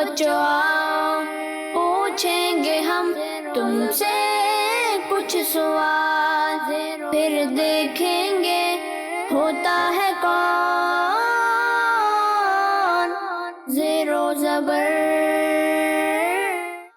بچوں آؤ پوچھیں گے ہم تم سے کچھ سوال، پھر دیکھیں گے ہوتا ہے کون زیر و زبر۔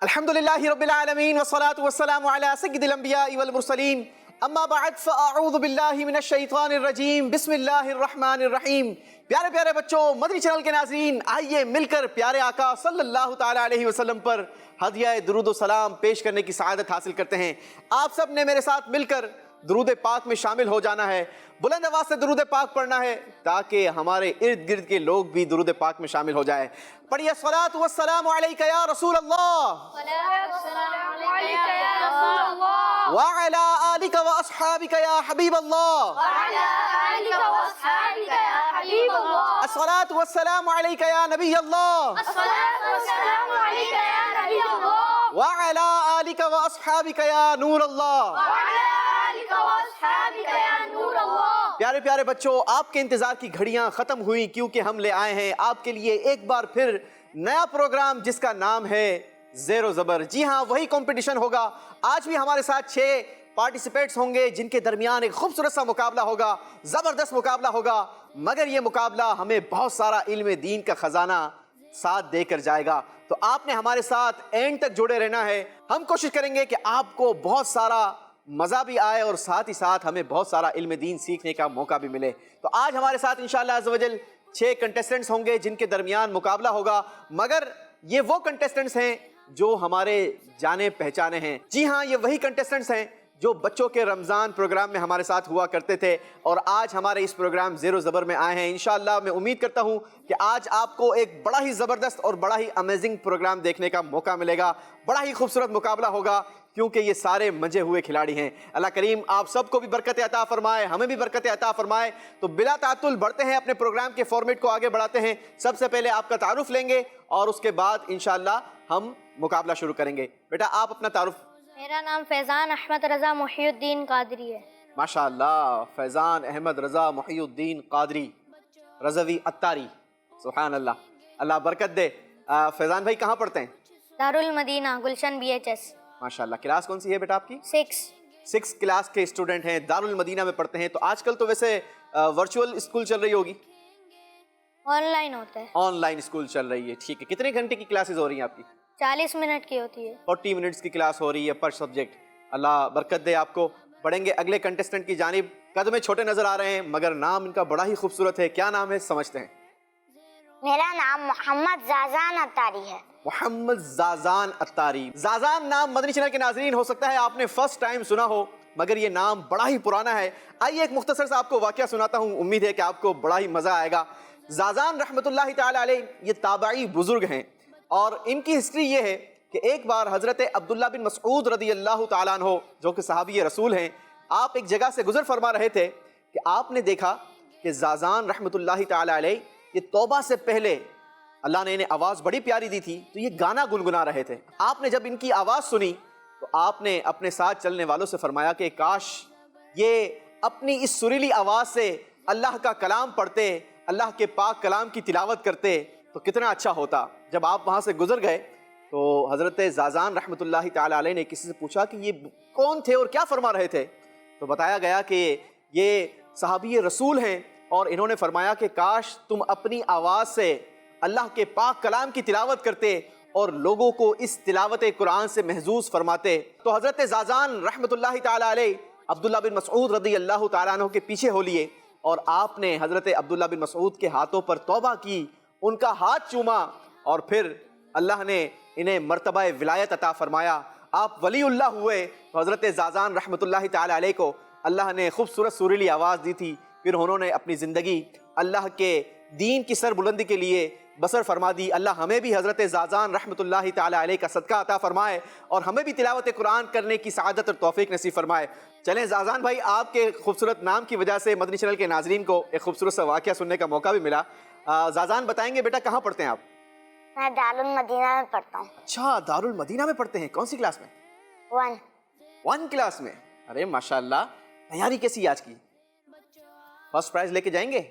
الحمدللہ رب العالمین والصلاة والسلام علی سید الانبیاء والمرسلین، اما بعد فاعوذ باللہ من الشیطان الرجیم، بسم اللہ الرحمن الرحیم۔ پیارے پیارے بچوں، مدنی چینل کے ناظرین، آئیے مل کر پیارے آقا صلی اللہ تعالی علیہ وسلم پر ہدیہ درود و سلام پیش کرنے کی سعادت حاصل کرتے ہیں۔ آپ سب نے میرے ساتھ مل کر درود پاک میں شامل ہو جانا ہے، بلند آواز سے درود پاک پڑھنا ہے تاکہ ہمارے ارد گرد کے لوگ بھی درود پاک میں شامل ہو جائیں۔ پڑھیے الصلاۃ والسلام علیک یا رسول اللہ وعلی آلک واصحابک یا حبیب اللہ، الصلاۃ والسلام علیک یا نبی اللہ وعلی آلک واصحابک یا نور اللہ۔ پیارے پیارے بچوں، آپ کے انتظار کی گھڑیاں ختم ہوئی کیونکہ ہم لے آئے ہیں آپ کے لیے ایک بار پھر نیا پروگرام جس کا نام ہے زیر و زبر۔ جی ہاں، وہی کمپٹیشن ہوگا۔ آج بھی ہمارے ساتھ 6 پارٹیسپیٹس ہوں گے جن کے درمیان ایک خوبصورت سا مقابلہ ہوگا، زبردست مقابلہ ہوگا، مگر یہ مقابلہ ہمیں بہت سارا علم دین کا خزانہ ساتھ دے کر جائے گا۔ تو آپ نے ہمارے ساتھ اینڈ تک جڑے رہنا ہے۔ ہم کوشش کریں گے کہ آپ کو بہت سارا مزہ بھی آئے اور ساتھ ہی ساتھ ہمیں بہت سارا علم دین سیکھنے کا موقع بھی ملے۔ تو آج ہمارے ساتھ انشاءاللہ عز و جل 6 کنٹیسٹنٹس ہوں گے جن کے درمیان مقابلہ ہوگا، مگر یہ وہ کنٹیسٹنٹس ہیں جو ہمارے جانے پہچانے ہیں۔ جی ہاں، یہ وہی کنٹیسٹنٹس ہیں جو بچوں کے رمضان پروگرام میں ہمارے ساتھ ہوا کرتے تھے اور آج ہمارے اس پروگرام زیر و زبر میں آئے ہیں۔ انشاءاللہ میں امید کرتا ہوں کہ آج آپ کو ایک بڑا ہی زبردست اور بڑا ہی امیزنگ پروگرام دیکھنے کا موقع ملے گا، بڑا ہی خوبصورت مقابلہ ہوگا کیونکہ یہ سارے منجے ہوئے کھلاڑی ہیں۔ اللہ کریم آپ سب کو بھی برکت عطا فرمائے، ہمیں بھی برکت عطا فرمائے۔ تو بلا تعطل بڑھتے ہیں، اپنے پروگرام کے فارمیٹ کو آگے بڑھاتے ہیں۔ سب سے پہلے آپ کا تعارف لیں گے اور اس کے بعد انشاءاللہ ہم مقابلہ شروع کریں گے۔ بیٹا آپ اپنا تعارف۔ میرا نام فیضان احمد رضا محی الدین قادری ہے۔ ماشاءاللہ، فیضان احمد رضا محی الدین قادری رضوی اتاری، سبحان اللہ، اللہ برکت دے۔ فیضان بھائی کہاں پڑھتے ہیں؟ دارالمدینہ گلشن BHS۔ ماشاءاللہ، کلاس کون سی ہے بیٹا آپ کی؟ 6 کلاس کے اسٹوڈنٹ ہیں، دارالمدینہ میں پڑھتے ہیں۔ تو آج کل تو ویسے ورچوئل اسکول چل رہی ہوگی؟ آن لائن ہوتا ہے۔ آن لائن اسکول چل رہی ہے، ٹھیک ہے۔ کتنے گھنٹے کی کلاسز ہو رہی ہیں آپ کی؟ 40 منٹ کی ہوتی ہے۔ 40 منٹس کی کلاس ہو رہی ہے پر سبجیکٹ۔ اللہ برکت دے آپ کو۔ بڑھیں گے اگلے کنٹیسٹنٹ کی جانب۔ قد میں چھوٹے نظر آ رہے ہیں مگر نام ان کا بڑا ہی خوبصورت ہے۔ کیا نام ہے سمجھتے ہیں؟ میرا نام محمد زازان اتاری ہے۔ محمد زازان اتاری۔ زازان نام مدنی چینل کے ناظرین ہو سکتا ہے آپ نے فرسٹ ٹائم سنا ہو مگر یہ نام بڑا ہی پرانا ہے۔ آئیے ایک مختصر سا آپ کو واقعہ سناتا ہوں، امید ہے کہ آپ کو بڑا ہی مزہ آئے گا۔ زازان رحمۃ اللہ تعالی علیہ یہ تابعی بزرگ ہیں اور ان کی ہسٹری یہ ہے کہ ایک بار حضرت عبداللہ بن مسعود رضی اللہ تعالیٰ عنہ جو کہ صحابی رسول ہیں، آپ ایک جگہ سے گزر فرما رہے تھے کہ آپ نے دیکھا کہ زازان رحمۃ اللہ تعالی علیہ یہ توبہ سے پہلے اللہ نے انہیں آواز بڑی پیاری دی تھی تو یہ گانا گنگنا رہے تھے۔ آپ نے جب ان کی آواز سنی تو آپ نے اپنے ساتھ چلنے والوں سے فرمایا کہ کاش یہ اپنی اس سریلی آواز سے اللہ کا کلام پڑھتے، اللہ کے پاک کلام کی تلاوت کرتے تو کتنا اچھا ہوتا۔ جب آپ وہاں سے گزر گئے تو حضرت زازان رحمۃ اللہ تعالی علیہ نے کسی سے پوچھا کہ یہ کون تھے اور کیا فرما رہے تھے؟ تو بتایا گیا کہ یہ صحابی رسول ہیں اور انہوں نے فرمایا کہ کاش تم اپنی آواز سے اللہ کے پاک کلام کی تلاوت کرتے اور لوگوں کو اس تلاوت قرآن سے محظوظ فرماتے۔ تو حضرت زازان رحمۃ اللہ تعالی علیہ عبداللہ بن مسعود رضی اللہ تعالیٰ عنہ کے پیچھے ہو لیے اور آپ نے حضرت عبداللہ بن مسعود کے ہاتھوں پر توبہ کی، ان کا ہاتھ چوما اور پھر اللہ نے انہیں مرتبہ ولایت عطا فرمایا۔ آپ ولی اللہ ہوئے تو حضرت زازان رحمۃ اللہ تعالی علیہ کو اللہ نے خوبصورت سریلی آواز دی تھی، پھر انہوں نے اپنی زندگی اللہ کے دین کی سر بلندی کے لیے بسر فرما دی۔ اللہ ہمیں بھی حضرت زازان رحمۃ اللہ تعالی علیہ کا صدقہ عطا فرمائے اور ہمیں بھی تلاوت قرآن کرنے کی سعادت اور توفیق نصیب فرمائے۔ چلیں زازان بھائی، آپ کے خوبصورت نام کی وجہ سے مدنی چینل کے ناظرین کو ایک خوبصورت سا واقعہ سننے کا موقع بھی ملا۔ زازان بتائیں گے بیٹا کہاں پڑھتے ہیں آپ؟ میں دارالمدینہ میں پڑھتا ہوں۔ اچھا، دارالمدینہ میں پڑھتے ہیں، کون سی کلاس میں؟ 1 کلاس میں۔ ارے ماشاءاللہ، تیاری کیسی آج کی؟ فرسٹ پرائز لے کے جائیں گے؟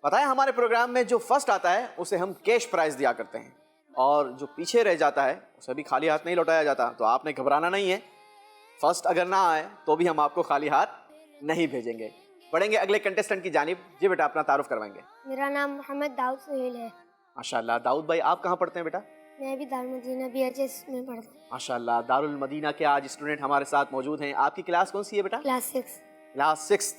پتہ ہے ہمارے پروگرام میں جو فرسٹ آتا ہے اسے ہم کیش پرائز دیا کرتے ہیں۔ اور جو پیچھے رہ جاتا ہے اسے بھی خالی ہاتھ نہیں لوٹایا جاتا. تو آپ نے گھبرانا نہیں ہے, فرسٹ اگر نہ آئے تو بھی ہم آپ کو خالی ہاتھ نہیں بھیجیں گے. بڑھیں گے اگلے کنٹیسٹنٹ کی جانب. جی بیٹا اپنا تعارف کروائیں گے. میرا نام محمد داؤد سہیل ہے. ماشاء اللہ. داؤد بھائی آپ کہاں پڑھتے ہیں بیٹا؟ میں بھی دارالمدینہ BHS میں پڑھتا ہوں. ماشاء اللہ. دارالمدینہ کے آج اسٹوڈنٹ ہمارے ساتھ موجود ہیں. آپ کی کلاس کون سی ہے بیٹا؟ کلاس 6. کلاس 6.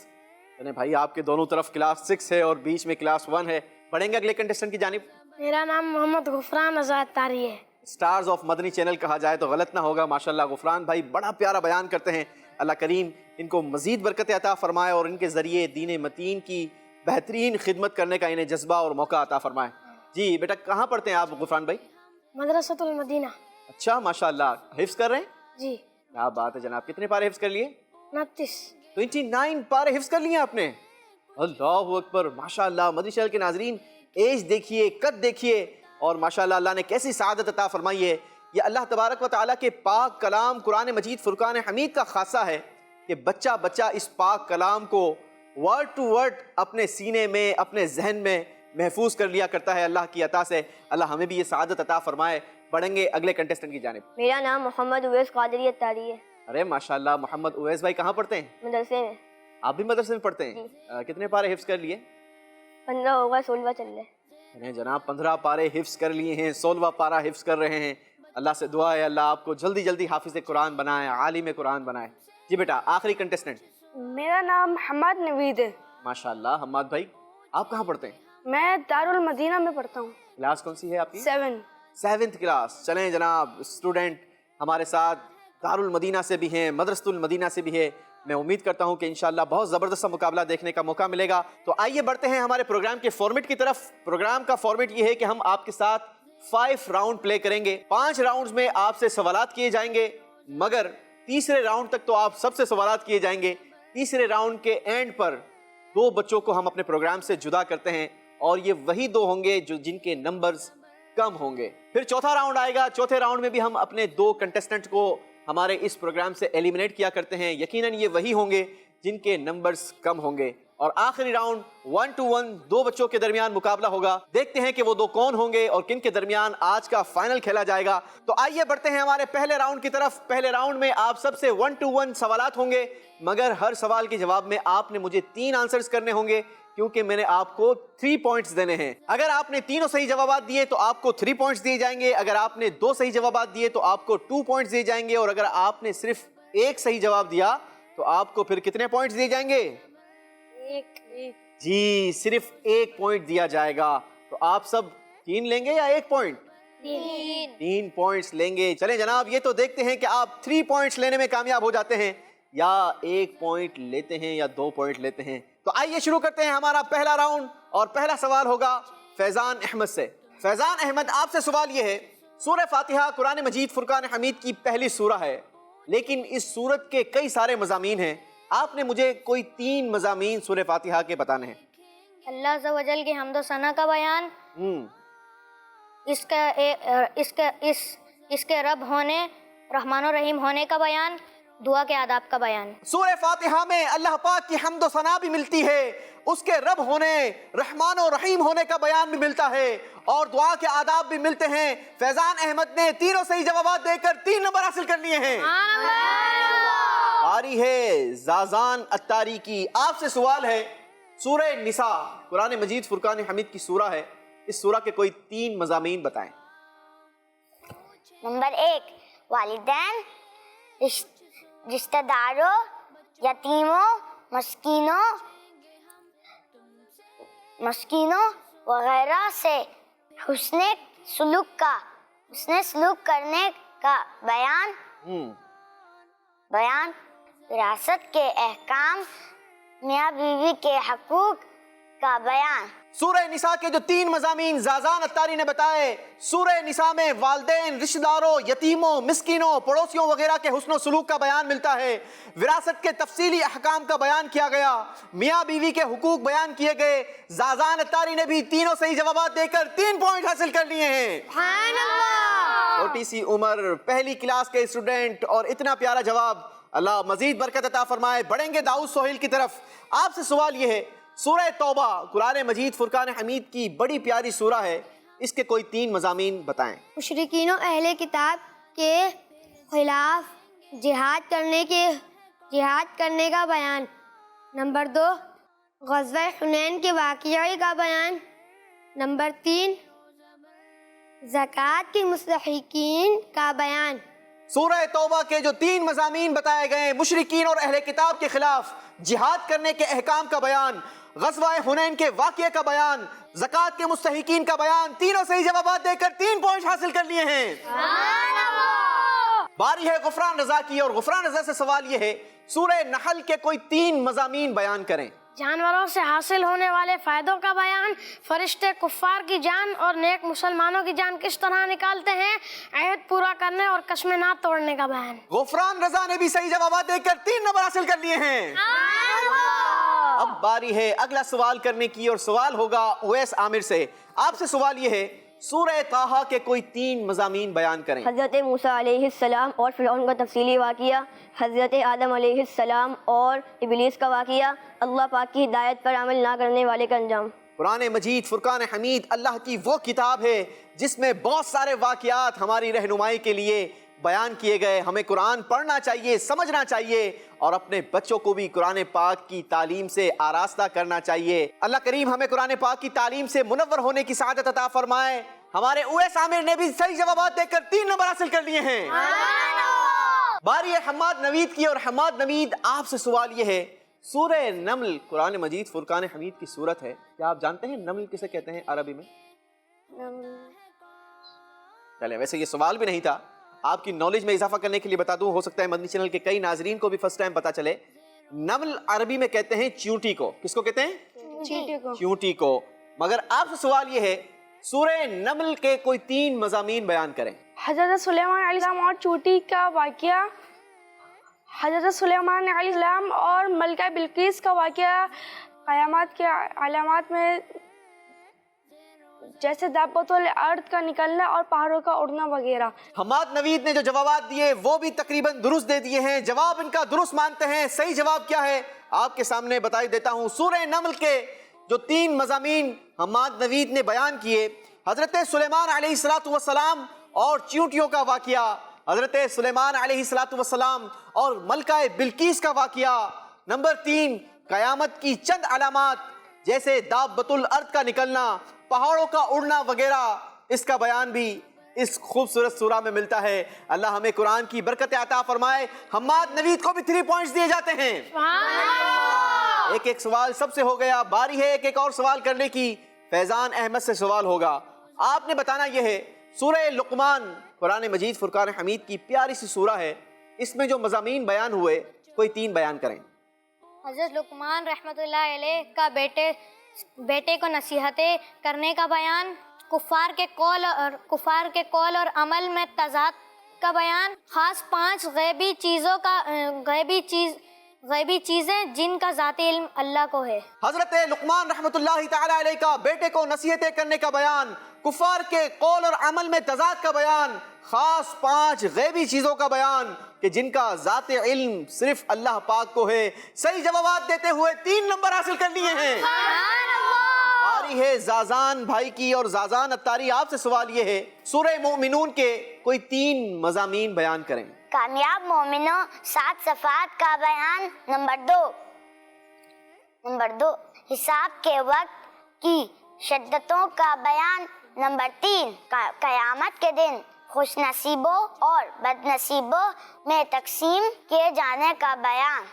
یعنی بھائی آپ کے دونوں طرف کلاس 6 ہے اور بیچ میں کلاس 1 ہے. بڑھیں گے اگلے کنٹیسٹنٹ کی جانب. میرا نام محمد غفران آزاد طاری ہے. سٹارز آف مدنی چینل کہا جائے تو غلط نہ ہوگا. ماشاءاللہ غفران بھائی بڑا پیارا بیان کرتے ہیں. اللہ کریم ان کو مزید برکت عطا فرمائے اور ان کے ذریعے دین متین کی بہترین خدمت کرنے کا انہیں جذبہ اور موقع عطا فرمائے. جی بیٹا کہاں پڑھتے ہیں آپ غفران بھائی؟ مدرسۃ المدینہ. اچھا ماشاءاللہ. حفظ کر رہے ہیں؟ جی. کیا بات ہے جناب. کتنے پارے حفظ کر لیے؟ 29. 29 پارے حفظ کر لیے آپ نے. اللہ اکبر. ماشاءاللہ. مدنی چینل کے ناظرین ایج دیکھیے, قد دیکھیے, اور ماشاءاللہ اللہ نے کیسی سعادت عطا فرمائی ہے. یہ اللہ تبارک و تعالیٰ کے پاک کلام قرآن مجید فرقان حمید کا خاصہ ہے کہ بچہ بچہ اس پاک کلام کو ورڈ ٹو ورڈ اپنے سینے میں, اپنے ذہن میں محفوظ کر لیا کرتا ہے. اللہ کی عطا سے اللہ ہمیں بھی یہ سعادت عطا فرمائے. بڑھیں گے اگلے کنٹیسٹنٹ کی جانب. میرا نام محمد اویس قادری طاری ہے. ارے ماشاءاللہ. محمد اویس بھائی کہاں پڑھتے ہیں؟ مدرسے میں. آپ بھی مدرسے میں پڑھتے ہیں؟ کتنے پارے حفظ کر لیے؟ 15 ہوگا, 16 چل رہے. ارے جناب 15 پارے حفظ کر لیے ہیں, 16واں پارہ حفظ کر رہے ہیں. اللہ سے دعا ہے اللہ آپ کو جلدی جلدی حافظ قرآن بنائے, عالم قرآن بنائے. جی بیٹا آخری کنٹیسٹنٹ. میرا نام حماد نوید ہے. ماشاءاللہ. حماد بھائی آپ کہاں پڑھتے ہیں؟ میں دارالمدینہ میں پڑھتا ہوں. کلاس کون سی ہے آپ کی؟ 7. 7th class. چلیں جناب اسٹوڈنٹ ہمارے ساتھ دارالمدینہ سے بھی ہیں, مدرسۃ المدینہ سے بھی ہے. میں امید کرتا ہوں کہ انشاءاللہ بہت زبردست مقابلہ دیکھنے کا موقع ملے گا. تو آئیے بڑھتے ہیں ہمارے پروگرام کے فارمیٹ کی طرف. پروگرام کا فارمیٹ یہ ہے کہ ہم آپ کے ساتھ 5 راؤنڈ پلے کریں گے. 5 راؤنڈز میں آپ سے سوالات کیے جائیں گے, مگر تیسرے راؤنڈ تک تو آپ سب سے سوالات کیے جائیں گے. تیسرے راؤنڈ کے اینڈ پر 2 بچوں کو ہم اپنے پروگرام سے جدا کرتے ہیں اور یہ وہی 2 ہوں گے جن کے نمبرز کم ہوں گے. پھر چوتھا راؤنڈ آئے گا. چوتھے راؤنڈ میں بھی ہم اپنے 2 کنٹیسٹنٹ کو ہمارے اس پروگرام سے ایلیمنیٹ کیا کرتے ہیں. یقیناً یہ وہی ہوں گے جن کے نمبرز کم ہوں گے. اور آخری راؤنڈ 1 to 1 2 بچوں کے درمیان مقابلہ ہوگا. دیکھتے ہیں کہ وہ 2 کون ہوں گے اور کن کے درمیان آج کا فائنل کھیلا جائے گا. تو آئیے بڑھتے ہیں ہمارے پہلے راؤنڈ کی طرف. پہلے راؤنڈ میں آپ سب سے 1 to 1 سوالات ہوں گے, مگر ہر سوال کے جواب میں آپ نے مجھے 3 آنسرز کرنے ہوں گے, کیونکہ میں نے آپ کو 3 پوائنٹس دینے ہیں. اگر آپ نے تینوں صحیح جوابات دیے تو آپ کو 3 پوائنٹس دیے جائیں گے. اگر آپ نے 2 صحیح جوابات دیے تو آپ کو 2 پوائنٹس دیے جائیں گے. اور اگر آپ نے صرف 1 صحیح جواب دیا تو آپ کو پھر کتنے پوائنٹس دیے جائیں گے؟ 1. جی صرف 1 پوائنٹ دیا جائے گا. تو آپ سب 3 لیں گے یا 1 پوائنٹ؟ 3 پوائنٹس لیں گے. چلیں جناب یہ تو دیکھتے ہیں کہ آپ 3 پوائنٹس لینے میں کامیاب ہو جاتے ہیں یا 1 پوائنٹ لیتے ہیں یا 2 پوائنٹ لیتے ہیں. تو آئیے شروع کرتے ہیں ہمارا پہلا راؤنڈ, اور پہلا سوال ہوگا فیضان احمد سے. فیضان احمد آپ سے سوال یہ ہے, سورہ فاتحہ قرآن مجید فرقان حمید کی پہلی سورہ ہے, لیکن اس سورت کے کئی سارے مضامین ہیں. آپ نے مجھے کوئی 3 مضامین سورہ فاتحہ کے بتانے ہیں. اللہ عز و جل کی حمد و ثنا کا بیان, اس کے رب ہونے, رحمان و رحیم ہونے کا بیان, دعا کے آداب کا بیان. سورہ فاتحہ میں اللہ پاک کی حمد و ثنا بھی ملتی ہے, اس کے رب ہونے, رحمان و رحیم ہونے کا بیان بھی ملتا ہے, اور دعا کے آداب بھی ملتے ہیں. فیضان احمد نے تینوں صحیح جوابات دے کر 3 نمبر حاصل کر لیے ہیں. آری ہے زازان اتاری کی. آپ سے سوال ہے, سورہ نساء قرآن مجید فرقان حمید کی سورہ ہے, اس سورہ کے کوئی 3 مضامین بتائیں. نمبر 1 والدین, رشتہ داروں, یتیموں, مسکینوں وغیرہ سے حسن سلوک کرنے کا بیان, وراثت کے احکام, میاں بیوی کے حقوق کا بیان. سورہ نساء کے جو 3 مضامین زازان اتاری نے بتائے, سورہ نساء میں والدین, رشتہ داروں, یتیموں, مسکینوں, پڑوسیوں وغیرہ کے حسن و سلوک کا بیان ملتا ہے, وراثت کے تفصیلی احکام کا بیان کیا گیا, میاں بیوی کے حقوق بیان کیے گئے. زازان اتاری نے بھی تینوں صحیح جوابات دے کر 3 پوائنٹ حاصل کر لیے ہیں. چھوٹی سی عمر, پہلی کلاس کے اسٹوڈنٹ, اور اتنا پیارا جواب. اللہ مزید برکت عطا فرمائے. بڑھیں گے داؤد سہیل کی طرف. آپ سے سوال یہ ہے, سورہ توبہ قرآن مجید فرقان حمید کی بڑی پیاری سورہ ہے, اس کے کوئی 3 مضامین بتائیں۔ مشرکین و اہل کتاب کے خلاف جہاد کرنے کا بیان۔ نمبر 2 غزوہ حنین کے واقعے کا بیان۔ نمبر 3 زکوٰۃ کے مستحقین کا بیان۔ سورہ توبہ کے جو 3 مضامین بتائے گئے، مشرکین اور اہل کتاب کے خلاف جہاد کرنے کے احکام کا بیان، غزوہ حنین کے واقعے کا بیان، زکوٰۃ کے مستحقین کا بیان، تینوں صحیح جوابات دے کر 3 پوائنٹ حاصل کر لیے ہیں۔ باری ہے غفران رضا کی، اور غفران رضا سے سوال یہ ہے سورہ نحل کے کوئی 3 مضامین بیان کریں۔ جانوروں سے حاصل ہونے والے فائدوں کا بیان، فرشتے کفار کی جان اور نیک مسلمانوں کی جان کس طرح نکالتے ہیں، عہد پورا کرنے اور قسم نہ توڑنے کا بیان۔ غفران رضا نے بھی صحیح جوابات دے کر 3 نمبر حاصل کر لیے ہیں۔ اب باری ہے اگلا سوال کرنے کی، اور سوال ہوگا اویس عامر سے۔ آپ سے سوال یہ ہے سورہ طٰہٰ کے کوئی 3 مضامین بیان کریں۔ حضرت موسیٰ علیہ السلام اور فرعون کا تفصیلی واقعہ، حضرت آدم علیہ السلام اور ابلیس کا واقعہ، اللہ پاک کی ہدایت پر عمل نہ کرنے والے کا انجام۔ قرآن مجید فرقان حمید اللہ کی وہ کتاب ہے جس میں بہت سارے واقعات ہماری رہنمائی کے لیے بیان کیے گئے۔ ہمیں قرآن پڑھنا چاہیے، سمجھنا چاہیے، اور اپنے بچوں کو بھی قرآن پاک کی تعلیم سے آراستہ کرنا چاہیے۔ اللہ کریم ہمیں قرآن پاک کی تعلیم سے منور ہونے کی سعادت عطا فرمائے۔ ہمارے اویس عامر نے بھی صحیح جوابات دے کر 3 نمبر حاصل کر لیے ہیں۔ باری ہے حماد نوید کی، اور حماد نوید آپ سے سوال یہ ہے سورہ نمل قرآن مجید فرقان حمید کی سورت ہے، کیا آپ جانتے ہیں نمل کسے کہتے ہیں عربی میں؟ چلے ویسے یہ سوال بھی نہیں تھا، آپ کی نالج میں اضافہ کرنے کے لیے بتا دوں، ہو سکتا ہے مدنی چینل کے کئی ناظرین کو بھی فرسٹ ٹائم پتا چلے۔ نمل عربی میں کہتے ہیں چیونٹی کو۔ کس کو کہتے ہیں؟ چیونٹی کو۔ مگر آپ سے سوال یہ ہے سورہ نمل کے کوئی 3 مضامین بیان کریں۔ حضرت سلیمان علیہ السلام اور چوٹی کا واقعہ، حضرت سلیمان علیہ السلام اور ملکہ بلقیس کا واقعہ، قیامت کے علامات میں جیسے دابۃ الارض کا نکلنا اور پہاڑوں کا اڑنا وغیرہ۔ حماد نوید نے جو جوابات دیے وہ بھی تقریباً درست دے دیے ہیں، جواب ان کا درست مانتے ہیں۔ صحیح جواب کیا ہے آپ کے سامنے بتائی دیتا ہوں۔ سورہ نمل کے جو 3 مضامین حماد نوید نے بیان کیے، حضرت سلیمان علیہ السلام اور چیونٹیوں کا واقعہ، حضرت سلیمان علیہ السلام اور ملکہ بلقیس کا واقعہ، نمبر 3 قیامت کی چند علامات جیسے دابۃ الارض کا نکلنا، پہاڑوں کا اڑنا وغیرہ، اس کا بیان بھی اس خوبصورت سورہ میں ملتا ہے۔ اللہ ہمیں قرآن کی برکت عطا فرمائے۔ حماد نوید کو بھی 3 پوائنٹس دیے جاتے ہیں۔ ایک ایک سوال سب سے ہو گیا، باری ہے ایک ایک اور سوال کرنے کی۔ فیضان احمد سے سوال ہوگا، آپ نے بتانا یہ ہے سورہ لقمان قرآن مجید فرقان حمید کی پیاری سی سورہ ہے، اس میں جو مضامین بیان ہوئے کوئی 3 بیان کریں۔ حضرت لقمان رحمۃ اللہ علیہ کا بیٹے کو نصیحتیں کرنے کا بیان، کفار کے قول اور عمل میں تضاد کا بیان، خاص 5 غیبی چیزیں جن کا ذاتی علم اللہ کو ہے۔ حضرت لقمان رحمۃ اللہ تعالی علیہ کا بیٹے کو نصیحتیں کرنے کا بیان، کفار کے قول اور عمل میں تضاد کا بیان، خاص 5 غیبی چیزوں کا بیان کہ جن کا ذات علم صرف اللہ پاک کو ہے۔ صحیح جوابات دیتے ہوئے 3 نمبر حاصل کر لیے ہیں۔ آری ہے زازان بھائی کی، اور زازان اتاری آپ سے سوال یہ ہے سورہ مومنون کے کوئی 3 مضامین بیان کریں۔ کامیاب مومنوں 7 صفات کا بیان۔ نمبر 2 حساب کے وقت کی شدتوں کا بیان۔ نمبر 3 قیامت کے دن خوش نصیبوں اور بد نصیبوں میں تقسیم کیے جانے کا بیان۔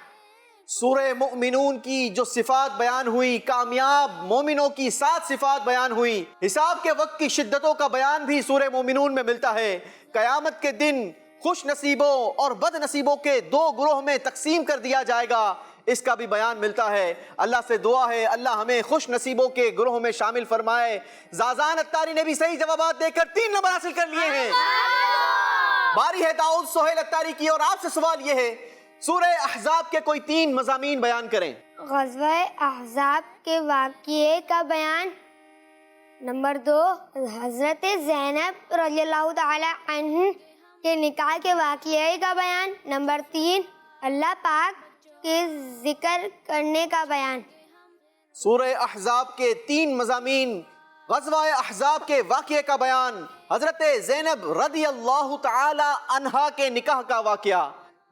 سورہ مومنون کی جو صفات بیان ہوئی، کامیاب مومنوں کی 7 صفات بیان ہوئی، حساب کے وقت کی شدتوں کا بیان بھی سورہ مومنون میں ملتا ہے، قیامت کے دن خوش نصیبوں اور بد نصیبوں کے 2 گروہ میں تقسیم کر دیا جائے گا، اس کا بھی بیان ملتا ہے۔ اللہ سے دعا ہے اللہ ہمیں خوش نصیبوں کے گروہ میں شامل فرمائے۔ زازان اتاری نے بھی صحیح جوابات دے کر 3 نمبر حاصل کر لیے ہیں۔ باری ہے داؤد سہیل اتاری کی، اور آپ سے سوال یہ ہے سورہ احزاب کے کوئی 3 مضامین بیان کریں۔ غزوہ احزاب کے واقعے کا بیان۔ نمبر 2 حضرت زینب رضی اللہ تعالی عنہ کے نکاح کے واقعے کا بیان۔ نمبر 3 اللہ پاک کے ذکر کرنے کا بیان۔ سورہ احزاب کے 3 مضامین غزوہ احزاب کے واقعے کا بیان، حضرت زینب رضی اللہ تعالی عنہا کے نکاح کا واقعہ۔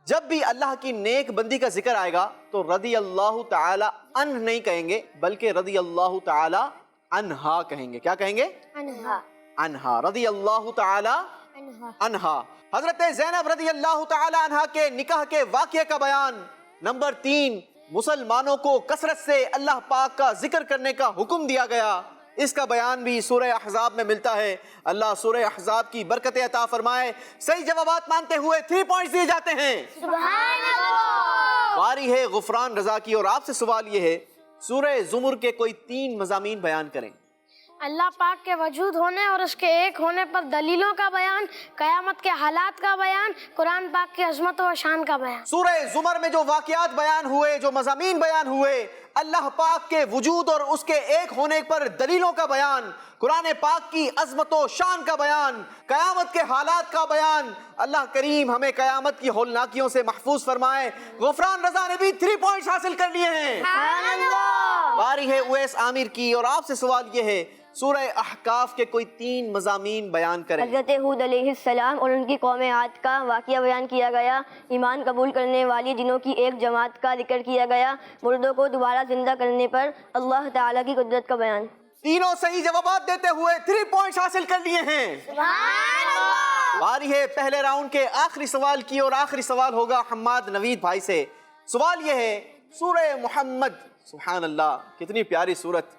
جب بھی اللہ کی نیک بندی کا ذکر آئے گا تو رضی اللہ تعالی عنہ نہیں کہیں گے بلکہ رضی اللہ تعالی عنہا کہیں گے۔ کیا کہیں گے؟ عنہا۔ عنہا، رضی اللہ تعالی عنہا۔ حضرت زینب رضی اللہ تعالی عنہا کے نکاح کے واقعے کا بیان۔ نمبر 3، مسلمانوں کو کثرت سے اللہ پاک کا ذکر کرنے کا حکم دیا گیا۔ اس کا بیان بھی سورہ احزاب میں ملتا ہے۔ اللہ سورہ احزاب کی برکتیں عطا فرمائے۔ صحیح جوابات مانتے ہوئے 3 پوائنٹس دیے جاتے ہیں۔ سبحان اللہ۔ باری ہے غفران رضا کی، اور آپ سے سوال یہ ہے سورہ زمر کے کوئی 3 مضامین بیان کریں۔ اللہ پاک کے وجود ہونے اور اس کے ایک ہونے پر دلیلوں کا بیان، قیامت کے حالات کا بیان، قرآن پاک کی عظمت و شان کا بیان۔ سورہ زمر میں جو واقعات بیان ہوئے، جو مضامین بیان ہوئے، اللہ پاک کے وجود اور اس کے ایک ہونے پر دلیلوں کا بیان، قرآن پاک کی عظمت و شان کا بیان، قیامت کے حالات کا بیان۔ اللہ کریم ہمیں قیامت کی ہولناکیوں سے محفوظ فرمائے۔ غفران رضا نے بھی 3 پوائنٹس حاصل کر لیے ہیں۔ باری ہے اویس عامر کی، اور آپ سے سوال یہ ہے سورہ احقاف کے کوئی 3 مضامین بیان کریں۔ حضرت ہود علیہ السلام اور ان کی قوم عاد کا واقعہ بیان کیا گیا، ایمان قبول کرنے والی جنوں کی ایک جماعت کا ذکر کیا گیا، مردوں کو دوبارہ زندہ کرنے پر اللہ تعالیٰ کی قدرت کا بیان۔ تینوں صحیح جوابات دیتے ہوئے 3 پوائنٹس حاصل کر لیے ہیں۔ باری ہے پہلے راؤنڈ کے آخری سوال کی، اور آخری سوال ہوگا حماد نوید بھائی سے۔ سوال یہ ہے سورہ محمد، سبحان اللہ کتنی پیاری سورت،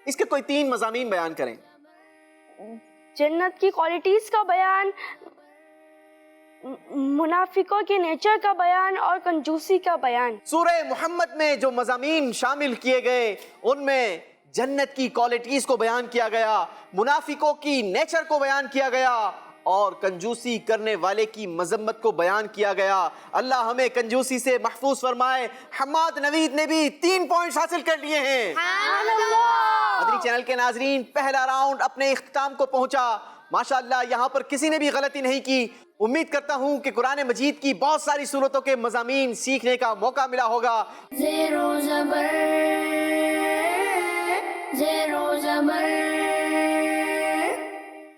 اس کے کوئی 3 مضامین بیان کریں۔ جنت کی کوالٹیز کا بیان، منافقوں کے نیچر کا بیان اور کنجوسی کا بیان۔ سورہ محمد میں جو مضامین شامل کیے گئے ان میں جنت کی کوالٹیز کو بیان کیا گیا، منافقوں کی نیچر کو بیان کیا گیا، اور کنجوسی کرنے والے کی مذمت کو بیان کیا گیا۔ اللہ ہمیں کنجوسی سے محفوظ فرمائے۔ حماد نوید نے بھی 3 پوائنٹس حاصل کر لیے ہیں۔ مدنی چینل کے ناظرین، پہلا راؤنڈ اپنے اختتام کو پہنچا۔ ماشاءاللہ یہاں پر کسی نے بھی غلطی نہیں کی۔ امید کرتا ہوں کہ قرآن مجید کی بہت ساری سورتوں کے مضامین سیکھنے کا موقع ملا ہوگا۔ زیر و زبر، زیر و زبر۔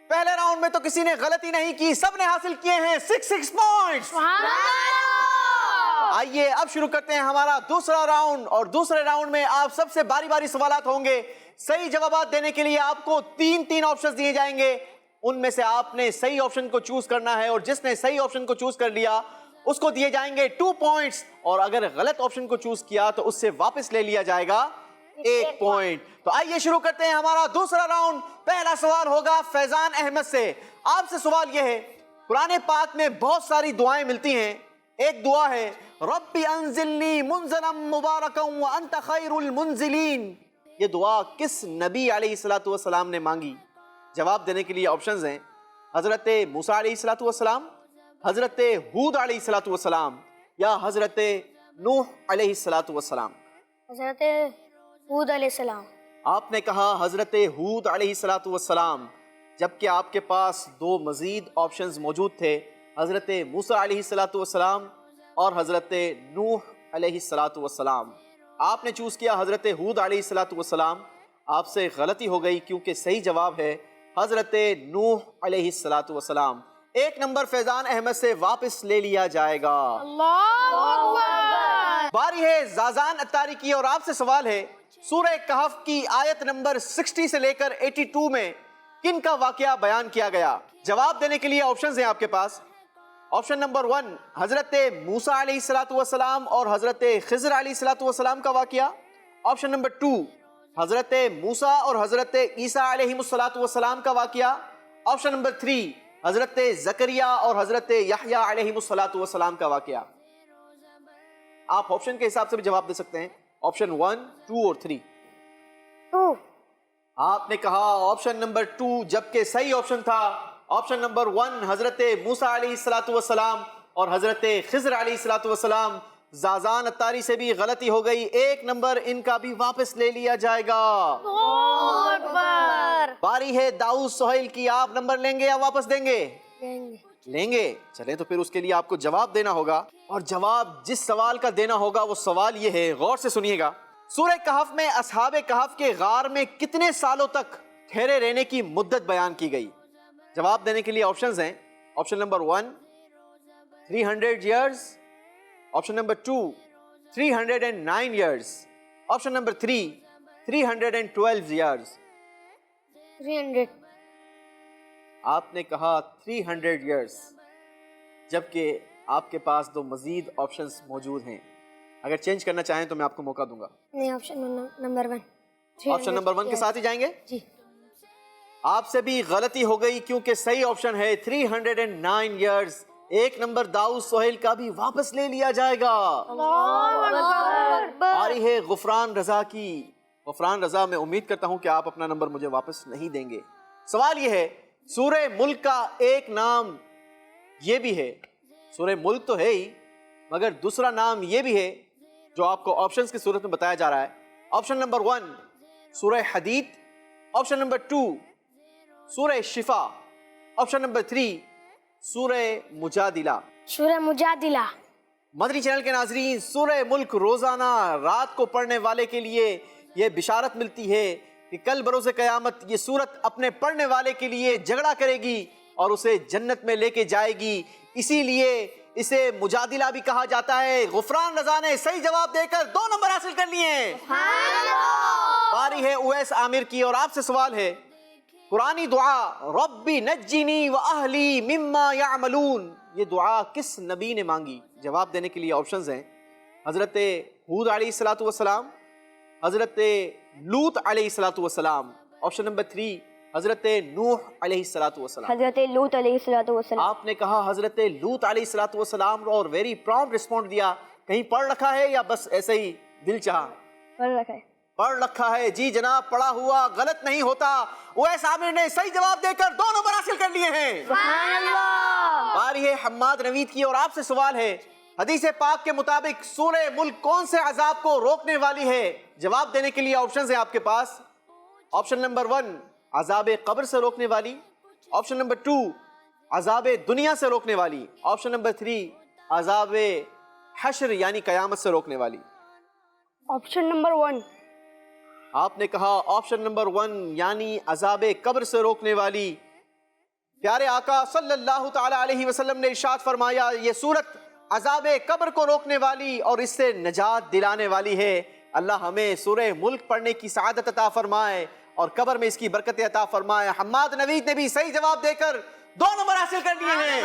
پہلے راؤنڈ میں تو کسی نے غلطی نہیں کی، سب نے حاصل کیے ہیں 6 پوائنٹس۔ آئیے اب شروع کرتے ہیں ہمارا دوسرا راؤنڈ، اور دوسرے راؤنڈ میں آپ سب سے باری باری سوالات ہوں گے۔ صحیح جوابات دینے کے لیے آپ کو 3 آپشنز دیے جائیں گے، ان میں سے آپ نے صحیح آپشن کو چوز کرنا ہے، اور جس نے صحیح آپشن کو چوز کر لیا اس کو دیے جائیں گے 2 پوائنٹس، اور اگر غلط آپشن کو چوز کیا تو اس سے واپس لے لیا جائے گا 1 پوائنٹ۔ تو آئیے شروع کرتے ہیں ہمارا دوسرا راؤنڈ۔ پہلا سوال ہوگا فیضان احمد سے۔ آپ سے سوال یہ ہے قرآن پاک میں بہت ساری دعائیں ملتی ہیں، ایک دعا ہے رب انزلنی منزلا مبارکا وانت خیر المنزلین، یہ دعا کس نبی علیہ الصلوۃ والسلام نے مانگی؟ جواب دینے کے لیے آپشنز ہیں حضرت موسیٰ علیہ الصلوۃ والسلام، حضرت ہود علیہ الصلوۃ والسلام، یا حضرت نوح علیہ الصلوۃ والسلام۔ حضرت ہود علیہ السلام۔ آپ نے کہا حضرت ہود علیہ الصلوۃ والسلام، جبکہ آپ کے پاس 2 مزید آپشنز موجود تھے، حضرت موسیٰ علیہ الصلوۃ والسلام اور حضرت نوح علیہ الصلوۃ والسلام۔ آپ نے چوز کیا حضرت ہود علیہ الصلوۃ والسلام۔ آپ سے غلطی ہو گئی کیونکہ صحیح جواب ہے حضرت نوح علیہ الصلوۃ والسلام۔ 1 نمبر فیضان احمد سے واپس لے لیا جائے گا۔ باری ہے زازان اتاری کی، اور آپ سے سوال ہے سورہ کہف کی آیت نمبر 60 سے لے کر 82 میں کن کا واقعہ بیان کیا گیا؟ جواب دینے کے لیے آپشنز ہیں آپ کے پاس۔ آپشن نمبر 1 حضرت موسیٰ علیہ الصلوۃ والسلام اور حضرت خضر علیہ الصلوۃ والسلام کا واقعہ۔ آپشن نمبر 2 حضرت موسیٰ اور حضرت عیسیٰ علیہ الصلوۃ والسلام کا واقعہ۔ آپشن نمبر 3 حضرت زکریا اور حضرت یحییٰ علیہ الصلوۃ والسلام کا واقعہ۔ آپ آپشن کے حساب سے بھی جواب دے سکتے ہیں، آپشن 1، 2 اور 3۔ 2۔ آپ نے کہا آپشن نمبر 2، جبکہ صحیح آپشن تھا آپشن نمبر 1 حضرت موسیٰ علیہ الصلوۃ والسلام اور حضرت خضر علیہ الصلوۃ والسلام۔ زازان اتاری سے بھی غلطی ہو گئی، 1 نمبر ان کا بھی واپس لے لیا جائے گا۔ باری ہے داؤد سہیل کی، آپ نمبر لیں گے یا واپس دیں گے؟ لیں گے۔ چلیں تو پھر اس کے لیے آپ کو جواب دینا ہوگا، اور جواب جس سوال کا دینا ہوگا وہ سوال یہ ہے، غور سے سنیے گا۔ سورہ کہف میں اصحاب کہف کے غار میں کتنے سالوں تک ٹھہرے رہنے کی مدت بیان کی گئی؟ جواب دینے کے لیے آپشنز ہیں. Option number 1 300 years, option number 2 309 years, option number 3 312 years. 300. آپ نے کہا 300 years، جبکہ آپ کے پاس دو مزید آپشنز موجود ہیں. اگر چینج کرنا چاہیں تو میں آپ کو موقع دوں گا. نہیں، آپشن نمبر 1. آپشن نمبر 1 کے ساتھ ہی جائیں گے؟ جی. آپ سے بھی غلطی ہو گئی، کیونکہ صحیح آپشن ہے 309 years. ایک نمبر داؤد سہیل کا بھی واپس لے لیا جائے گا. باری ہے غفران رضا کی. غفران رضا، میں امید کرتا ہوں کہ آپ اپنا نمبر مجھے واپس نہیں دیں گے. سوال یہ ہے، سورہ ملک کا ایک نام یہ بھی ہے، سورہ ملک تو ہے ہی مگر دوسرا نام یہ بھی ہے جو آپ کو آپشنز کی صورت میں بتایا جا رہا ہے. آپشن نمبر 1 سورہ حدید، آپشن نمبر 2 سورہ شفا، آپشن نمبر 3 سورہ مجادلہ. سورہ مجادلہ. مدنی چینل کے ناظرین، سورہ ملک روزانہ رات کو پڑھنے والے کے لیے یہ بشارت ملتی ہے کہ کل بروز قیامت یہ سورت اپنے پڑھنے والے کے لیے جھگڑا کرے گی اور اسے جنت میں لے کے جائے گی. اسی لیے اسے مجادلہ بھی کہا جاتا ہے. غفران رضا نے صحیح جواب دے کر 2 نمبر حاصل کر لیے. باری ہے اویس عامر کی، اور آپ سے سوال ہے، قرآنی دعا ربی نجنی و اہلی مما یعملون، یہ دعا کس نبی نے مانگی؟ جواب دینے کے لیے آپشنز ہیں، حضرت ہود علیہ الصلوۃ والسلام، حضرت لوط علیہ الصلوۃ والسلام، آپشن نمبر 3 حضرت نوح علیہ الصلوۃ والسلام. حضرت لوط علیہ الصلوۃ والسلام. آپ نے کہا حضرت لوط علیہ الصلوۃ والسلام اور ویری پرامپٹ رسپونڈ دیا. کہیں پڑھ رکھا ہے یا بس ایسے ہی دل چاہا؟ پڑھ رکھا ہے. پڑھ رکھا ہے. جی جناب، پڑھا ہوا غلط نہیں ہوتا. اویس عامر نے صحیح جواب دے کر 2 نمبر حاصل کر لیے ہیں. سبحان اللہ. باری ہے حماد نوید کی، اور آپ سے سوال ہے، حدیث پاک کے مطابق سورہ ملک کون سے عذاب کو روکنے والی ہے؟ جواب دینے کے لیے آپشنز ہیں آپ کے پاس. آپشن نمبر 1 عذاب قبر سے روکنے والی، آپشن نمبر 2 عذاب دنیا سے روکنے والی، آپشن نمبر 3 عذاب حشر یعنی قیامت سے روکنے والی. Option number 1. آپ نے کہا آپشن نمبر 1 یعنی عذاب قبر سے روکنے والی. پیارے آقا صلی اللہ تعالی علیہ وسلم نے ارشاد فرمایا، یہ سورت عذاب قبر کو روکنے والی اور اس سے نجات دلانے والی ہے. اللہ ہمیں سورہ ملک پڑھنے کی سعادت عطا فرمائے اور قبر میں اس کی برکت عطا فرمائے. حماد نوید نے بھی صحیح جواب دے کر 2 نمبر حاصل کر لیے ہیں.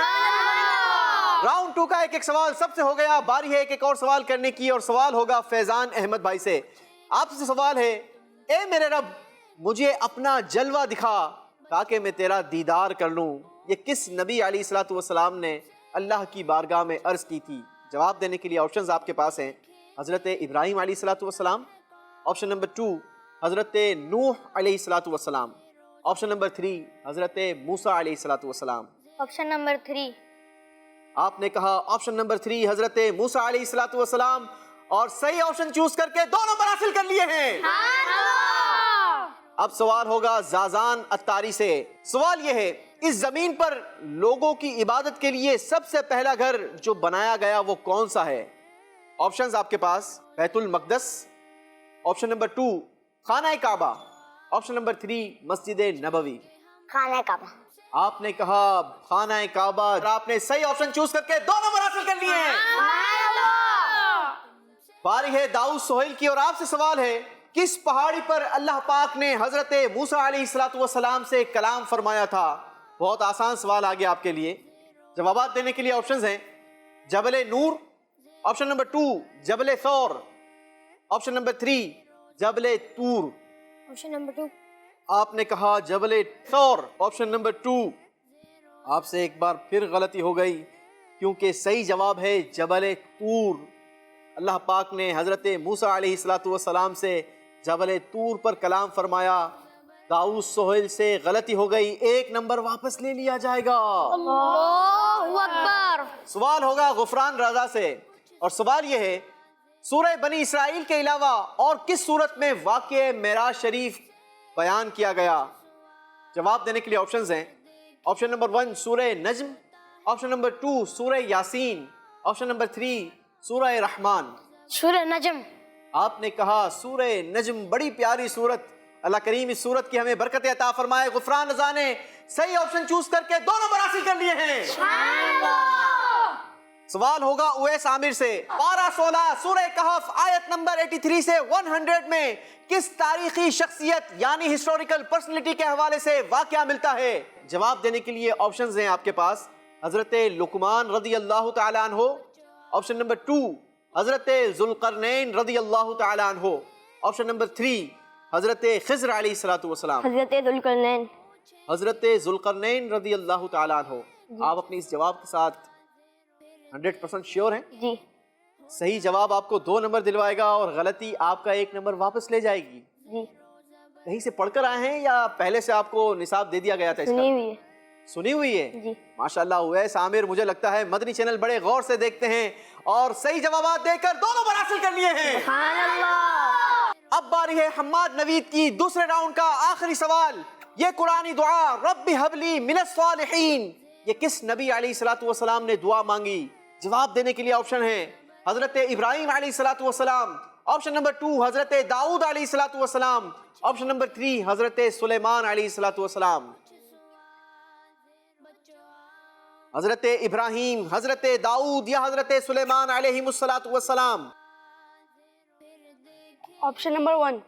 راؤنڈ 2 کا ایک سوال سب سے ہو گیا. باری ہے ایک اور سوال کرنے کی، اور سوال ہوگا فیضان احمد بھائی سے. آپ سے سوال ہے، اے میرے رب مجھے اپنا جلوہ دکھا تاکہ میں تیرا دیدار کر لوں. یہ کس نبی علیہ الصلوۃ والسلام نے اللہ کی بارگاہ میں عرض کی تھی؟ جواب دینے کے لیے آپشنز آپ کے پاس ہیں، حضرت ابراہیم علیہ الصلوۃ والسلام، آپشن نمبر 2 حضرت نوح علیہ الصلوۃ والسلام، آپشن نمبر 3 حضرت موسیٰ علیہ الصلوۃ والسلام. Option number 3. آپ نے کہا آپشن نمبر 3 حضرت موسیٰ علیہ الصلوۃ والسلام، اور صحیح آپشن چوز کر کے 2 نمبر حاصل کر لیے ہیں. اب سوال ہوگا زازان اتاری سے. سوال یہ ہے، اس زمین پر لوگوں کی عبادت کے لیے سب سے پہلا گھر جو بنایا گیا وہ کون سا ہے؟ آپشنز آپ کے پاس، بیت المقدس، آپشن نمبر 2 خانہ کعبہ، آپشن نمبر 3 مسجد نبوی. خانہ کعبہ. آپ نے کہا خانہ کعبہ، اور آپ نے صحیح آپشن چوز کر کے 2 نمبر حاصل کر لیے ہیں. باری ہے داؤد سہیل کی، اور آپ سے سوال ہے، کس پہاڑی پر اللہ پاک نے حضرت موسیٰ علیہ الصلوۃ والسلام سے کلام فرمایا تھا؟ بہت آسان سوال آگے آپ کے لیے. جوابات دینے کے لیے آپشنز ہیں، جبل نور، آپشن نمبر 2 جبل ثور، آپشن نمبر 3 جبل طور. Option number 2. آپ نے کہا جبل ثور، آپشن نمبر 2. آپ سے ایک بار پھر غلطی ہو گئی، کیونکہ صحیح جواب ہے جبل طور. اللہ پاک نے حضرت موسیٰ علیہ الصلوۃ والسلام سے جبل طور پر کلام فرمایا. داؤد سہیل سے غلطی ہو گئی، 1 نمبر واپس لے لیا جائے گا. اللہ اکبر. سوال ہوگا غفران رضا سے، اور سوال یہ ہے، سورہ بنی اسرائیل کے علاوہ اور کس سورت میں واقع معراج شریف بیان کیا گیا؟ جواب دینے کے لیے آپشنز ہیں، آپشن نمبر 1 سورہ نجم، آپشن نمبر 2 سورہ یاسین، آپشن نمبر 3 سورہ رحمان. سورہ نجم. آپ نے کہا سورہ نجم، بڑی پیاری سورت، اللہ کریم اس صورت کی ہمیں برکت عطا فرمائے. غفران رضا نے صحیح آپشن چوز کر کے 2 نمبر حاصل کر لیے ہیں. سوال ہوگا اویس عامر سے. پارہ 16 سورہ کہف آیت نمبر 83 سے 100 میں کس تاریخی شخصیت یعنی ہسٹوریکل پرسنالٹی کے حوالے سے واقعہ ملتا ہے؟ جواب دینے کے لیے آپشنز ہیں آپ کے پاس. حضرت لقمان رضی اللہ تعالیٰ عنہ. آپشن نمبر 2 حضرت ذوالقرنین رضی اللہ تعالیٰ عنہ. آپشن نمبر 3 حضرت خضر علیہ السلام. حضرت ذوالقرنین. حضرت ذوالقرنین رضی اللہ تعالیٰ عنہ. آپ اپنی اس جواب کے ساتھ 100% شیور ہیں؟ جی. صحیح جواب آپ کو 2 نمبر دلوائے گا اور غلطی آپ کا 1 نمبر واپس لے جائے گی. جی. کہیں سے پڑھ کر آئے ہیں یا پہلے سے آپ کو نصاب دے دیا گیا تھا اس سنی کا؟ ہوئی ہے. سنی ہوئی ہے. جی. ماشاءاللہ اویس عامر مجھے لگتا ہے مدنی چینل بڑے غور سے دیکھتے ہیں اور صحیح جوابات دے کر 2 نمبر حاصل کر لیے ہیں. سبحان اللہ. اب باری ہے حماد نوید کی دوسرے راؤنڈ کا آخری سوال. یہ قرآنی دعا رب ہب لی من الصالحین یہ کس نبی علیہ الصلوۃ والسلام نے دعا مانگی؟ جواب دینے کے لیے آپشن ہیں حضرت ابراہیم علیہ الصلوۃ والسلام. آپشن نمبر 2 حضرت داؤد علیہ الصلوۃ والسلام. آپشن نمبر 3 حضرت سلیمان علیہ الصلوۃ والسلام. حضرت ابراہیم، حضرت داؤد یا حضرت سلیمان علیہ الصلوۃ والسلام. Option number 1.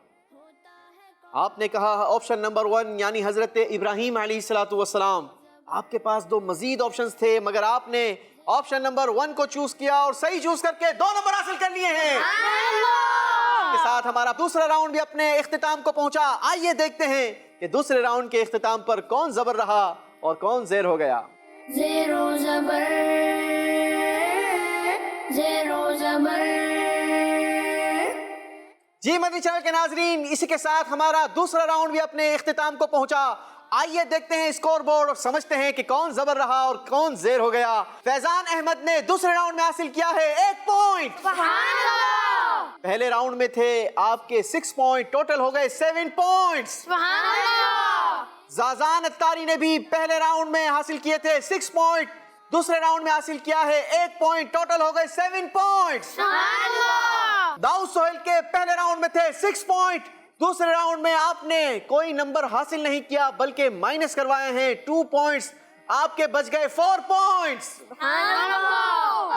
آپ نے کہا آپشن نمبر 1 یعنی حضرت ابراہیم علیہ الصلوۃ والسلام. آپ کے پاس 2 مزید آپشنز تھے مگر آپ نے آپشن نمبر 1 کو چوز کیا اور صحیح چوز کر کے 2 نمبر حاصل کر لیے ہیں. اس کے ساتھ ہمارا دوسرا راؤنڈ بھی اپنے اختتام کو پہنچا. آئیے دیکھتے ہیں کہ دوسرے راؤنڈ کے اختتام پر کون زبر رہا اور کون زیر ہو گیا. زیر و زبر زیر و زبر. جی مدنی چینل کے ناظرین، اسی کے ساتھ ہمارا دوسرا راؤنڈ بھی اپنے اختتام کو پہنچا. آئیے دیکھتے ہیں اسکور بورڈ اور سمجھتے ہیں کہ کون زبر رہا اور کون زیر ہو گیا. فیضان احمد نے دوسرے راؤنڈ میں حاصل کیا ہے 1 پوائنٹ. پہلے راؤنڈ میں تھے آپ کے 6 پوائنٹ، ٹوٹل ہو گئے 7 پوائنٹس. زازان اتاری نے بھی پہلے راؤنڈ میں حاصل کیے تھے 6 پوائنٹ، دوسرے راؤنڈ میں حاصل کیا ہے 1 پوائنٹ، ٹوٹل ہو گئے 7 پوائنٹس. داؤد سہیل کے پہلے راؤنڈ میں تھے 6 پوائنٹ، دوسرے راؤنڈ میں آپ نے کوئی نمبر حاصل نہیں کیا بلکہ مائنس کروائے ہیں 2 پوائنٹس، آپ کے بچ گئے 4 پوائنٹس.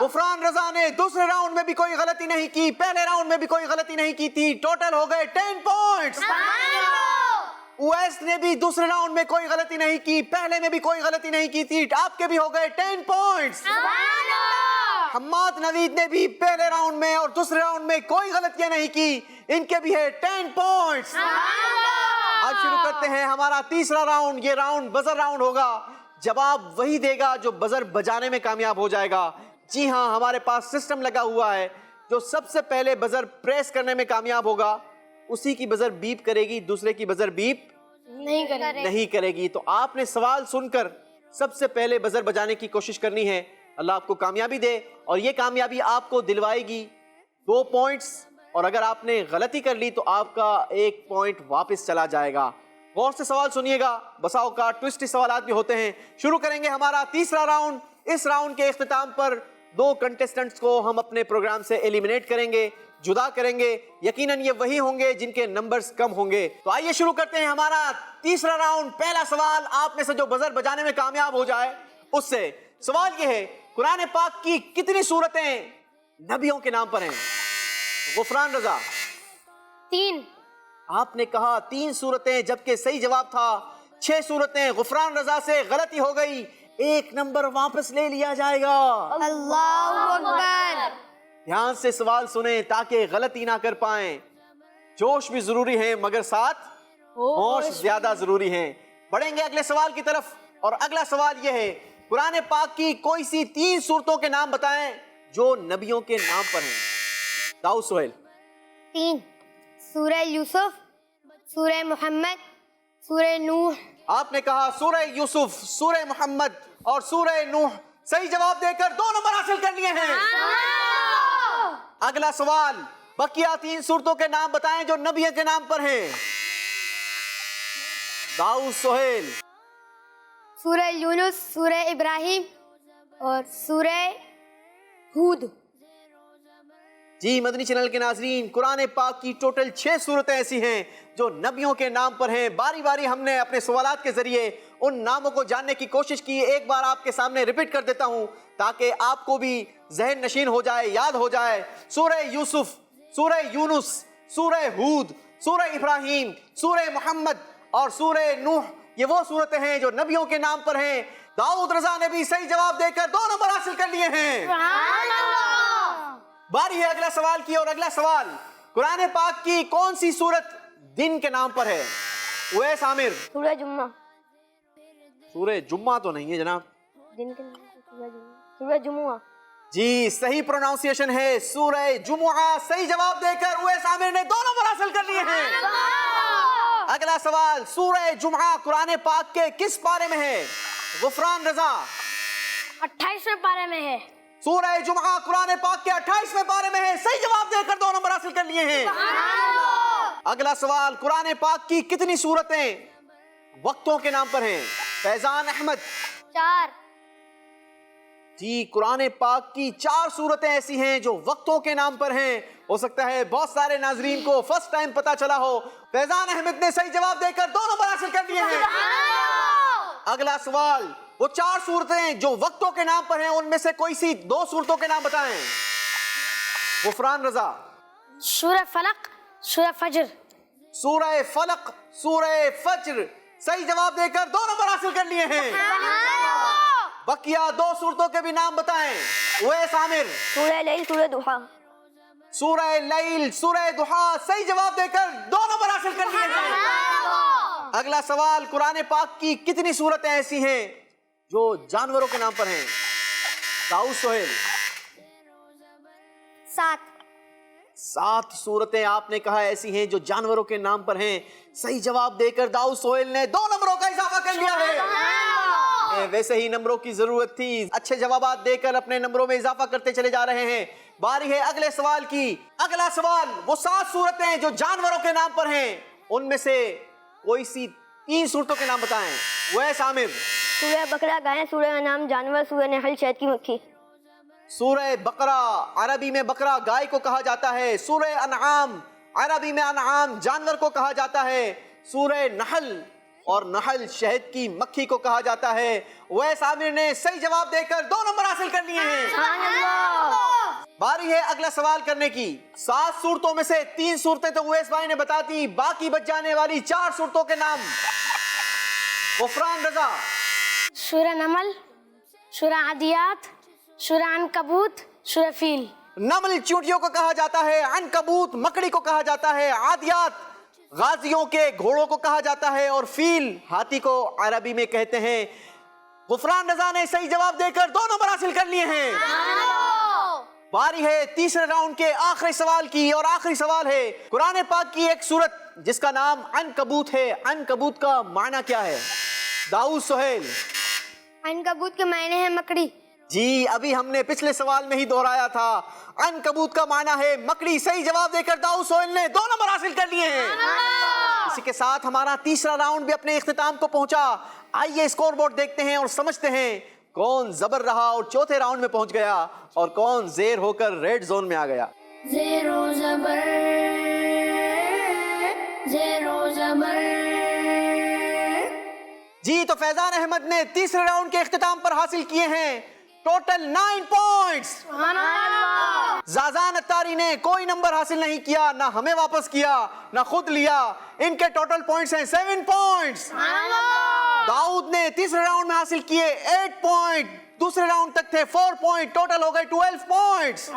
غفران رضا نے دوسرے راؤنڈ میں بھی کوئی غلطی نہیں کی، پہلے راؤنڈ میں بھی کوئی غلطی نہیں کی تھی، ٹوٹل ہو گئے 10 پوائنٹس. اویس نے بھی دوسرے راؤنڈ میں کوئی غلطی نہیں کی، پہلے میں بھی کوئی غلطی نہیں کی تھی، آپ کے بھی ہو گئے 10 پوائنٹس. حماد نوید نے بھی پہلے راؤنڈ میں اور دوسرے راؤنڈ میں کوئی غلطیاں نہیں کی، ان کے بھی ہے 10 پوائنٹس. اب شروع کرتے ہیں ہمارا تیسرا راؤنڈ. یہ راؤنڈ بزر راؤنڈ ہوگا. جواب وہی دے گا جو بزر بجانے میں کامیاب ہو جائے گا. جی ہاں، ہمارے پاس سسٹم لگا ہوا ہے. جو سب سے پہلے بزر پریس کرنے میں کامیاب ہوگا اسی کی بزر بیپ کرے گی، دوسرے کی بزر بیپ نہیں کرے گی. تو آپ نے سوال سن کر سب سے پہلے بزر بجانے کی کوشش کرنی ہے. اللہ آپ کو کامیابی دے اور یہ کامیابی آپ کو دلوائے گی 2 پوائنٹس، اور اگر آپ نے غلطی کر لی تو آپ کا 1 پوائنٹ واپس چلا جائے گا. غور سے سوال سنیے گا، بسا اوقات ٹوسٹی سوالات بھی ہوتے ہیں. شروع کریں گے ہمارا تیسرا راؤنڈ. اس راؤنڈ کے اختتام پر 2 کنٹیسٹنٹس کو ہم اپنے پروگرام سے ایلیمنیٹ کریں گے، جدا کریں گے. یقیناً یہ وہی ہوں گے جن کے نمبرز کم ہوں گے. تو آئیے شروع کرتے ہیں ہمارا تیسرا راؤنڈ. پہلا سوال آپ میں سے جو بزر بجانے میں کامیاب ہو جائے اس سے. سوال یہ ہے، قرآن پاک کی کتنی سورتیں نبیوں کے نام پر ہیں؟ غفران رضا 3. آپ نے کہا 3 سورتیں جبکہ صحیح جواب تھا 6 سورتیں. غفران رضا سے غلطی ہو گئی، 1 نمبر واپس لے لیا جائے گا. اللہ اکبر. دھیان سے سوال سنیں تاکہ غلطی نہ کر پائیں. جوش بھی ضروری ہے مگر ساتھ ہوش زیادہ ضروری ہیں. بڑھیں گے اگلے سوال کی طرف اور اگلا سوال یہ ہے، قرآن پاک کی کوئی سی 3 سورتوں کے نام بتائیں جو نبیوں کے نام پر ہیں. داؤد سہیل 3. سورہ یوسف، سورہ محمد، سورہ نوح. آپ نے کہا سورہ یوسف، سورہ محمد اور سورہ نوح. صحیح جواب دے کر 2 نمبر حاصل کر لیے ہیں. اگلا سوال، بقیہ 3 سورتوں کے نام بتائیں جو نبی کے نام پر ہیں. داؤد سہیل سورہ یونس، سورہ ابراہیم اور سورہ ہود. جی مدنی چینل کے ناظرین، قرآن پاک کی ٹوٹل 6 صورتیں ایسی ہیں جو نبیوں کے نام پر ہیں۔ باری باری ہم نے اپنے سوالات کے ذریعے ان ناموں کو جاننے کی کوشش کی۔ ایک بار آپ کے سامنے ریپیٹ کر دیتا ہوں تاکہ آپ کو بھی ذہن نشین ہو جائے، یاد ہو جائے۔ سورہ یوسف، سورہ یونس، سورہ ہود، سورہ ابراہیم، سورہ محمد اور سورہ نوح، یہ وہ صورتیں ہیں جو نبیوں کے نام پر ہیں۔ داؤد رضا نے بھی صحیح جواب دے کر 2 نمبر حاصل کر لیے ہیں۔ باری ہے اگلا سوال کی، اور اگلا سوال، قرآن پاک کی کون سی سورت دن کے نام پر ہے؟ اویس عامر۔ سورہ جمعہ۔ سورہ جمعہ تو نہیں ہے جناب، دن کے نام پر سورہ جمعہ۔ سورہ جمعہ جی صحیح پروناؤنسیشن ہے سورہ جمعہ۔ صحیح جواب دے کر اویس عامر نے 2 نمبر حاصل کر لیے ہیں۔ اگلا سوال، سورہ جمعہ قرآن پاک کے کس پارے میں ہے؟ غفران رضا۔ 28ویں پارے میں ہے۔ سورہ جمعہ قرآن پاک کے 28ویں پارے میں ہے۔ صحیح جواب دے کر 2 نمبر حاصل کر لیے ہیں۔ اگلا سوال، قرآن پاک کی کتنی سورتیں وقتوں کے نام پر ہیں؟ فیضان احمد۔ 4 جی قرآن پاک کی 4 صورتیں ایسی ہیں جو وقتوں کے نام پر ہیں۔ ہو سکتا ہے بہت سارے ناظرین کو فرسٹ ٹائم پتا چلا ہو۔ فیضان احمد نے صحیح جواب دے کر 2 نمبر حاصل کر لیے ہیں۔ اگلا سوال، وہ 4 صورتیں جو وقتوں کے نام پر ہیں ان میں سے کوئی سی 2 صورتوں کے نام بتائیں۔ غفران رضا۔ سورہ فلق، سورہ فجر۔ سورہ فلق، سورہ فجر، صحیح جواب دے کر 2 نمبر حاصل کر لیے ہیں۔ بقیہ 2 صورتوں کے بھی نام بتائیں۔ اویس عامر۔ سورہ لیل، سورہ ضحیٰ۔ سورہ لیل، سورہ ضحیٰ، صحیح جواب دے کر 2 نمبر حاصل کر لیے ہیں۔ اگلا سوال، قرآن پاک کی کتنی صورتیں ایسی ہیں جو جانوروں کے نام پر ہیں؟ داؤد سہیل۔ 7 7 صورتیں آپ نے کہا ایسی ہیں جو جانوروں کے نام پر ہیں۔ صحیح جواب دے کر داؤد سہیل نے 2 نمبروں کا اضافہ کر لیا ہے۔ ویسے ہی نمبروں کی ضرورت تھی، اچھے جوابات دے کر اپنے نمبروں میں اضافہ کرتے چلے جا رہے ہیں۔ باری ہے اگلے سوال کی۔ اگلا سوال، وہ 7 صورتیں جو جانوروں کے نام پر ہیں ان میں سے کوئی سی 3 صورتوں کے نام بتائیں۔ اویس عامر۔ سورہ بقرہ گائے، سورہ انعام جانور، سورہ نحل شہد کی مکھی۔ سورہ بقرہ، عربی میں بقرہ گائے کو کہا جاتا ہے۔ سورہ انعام، عربی میں انعام جانور کو کہا جاتا ہے۔ سورہ نحل، اور نحل شہد کی مکھی کو کہا جاتا ہے۔ اویس عامر نے صحیح جواب دے کر 2 نمبر حاصل کر لیے ہیں۔ باری ہے اگلا سوال کرنے کی۔ 7 صورتوں میں سے 3 صورتیں تو اویس بھائی نے بتا دی، باقی بچ جانے والی 4 صورتوں کے نام۔ غفران رضا۔ سورہ نمل، سورہ عادیات، سورہ عنکبوت، سورہ فیل۔ نمل چونٹیوں کو کہا جاتا ہے، عنکبوت مکڑی کو کہا جاتا ہے، عادیات غازیوں کے گھوڑوں کو کہا جاتا ہے، اور فیل ہاتھی کو عربی میں کہتے ہیں۔ غفران رضا نے صحیح جواب دے کر 2 نمبر حاصل کر لیے ہیں۔ باری ہے تیسرے راؤنڈ کے آخری سوال کی، اور آخری سوال ہے قرآن پاک کی ایک سورت جس کا نام عنکبوت ہے۔ عنکبوت کا معنی کیا ہے؟ داؤد سہیل۔ عنکبوت کے معنی ہے مکڑی۔ جی ابھی ہم نے پچھلے سوال میں ہی دہرایا تھا، عنکبوت کا معنی ہے مکڑی۔ صحیح جواب دے کر داؤد سہیل نے 2 نمبر حاصل کر لیے ہیں۔ اسی کے ساتھ ہمارا تیسرا راؤنڈ بھی اپنے اختتام کو پہنچا۔ آئیے اسکور بورڈ دیکھتے ہیں اور سمجھتے ہیں کون زبر رہا اور چوتھے راؤنڈ میں پہنچ گیا، اور کون زیر ہو کر ریڈ زون میں آ گیا۔ زیر و زبر، زیر و زبر۔ جی تو فیضان احمد نے تیسرے راؤنڈ کے اختتام پر حاصل کیے ہیں ٹوٹل 9 پوائنٹس۔ زازان اتاری نے کوئی نمبر حاصل نہیں کیا، نہ ہمیں واپس کیا نہ خود لیا۔ ان کے ٹوٹل پوائنٹس ہیں 7 پوائنٹس۔ داؤد نے تیسرے راؤنڈ میں حاصل کیے 8 پوائنٹ، دوسرے راؤنڈ تک تھے 4 پوائنٹ، ٹوٹل ہو گئے 12 پوائنٹس۔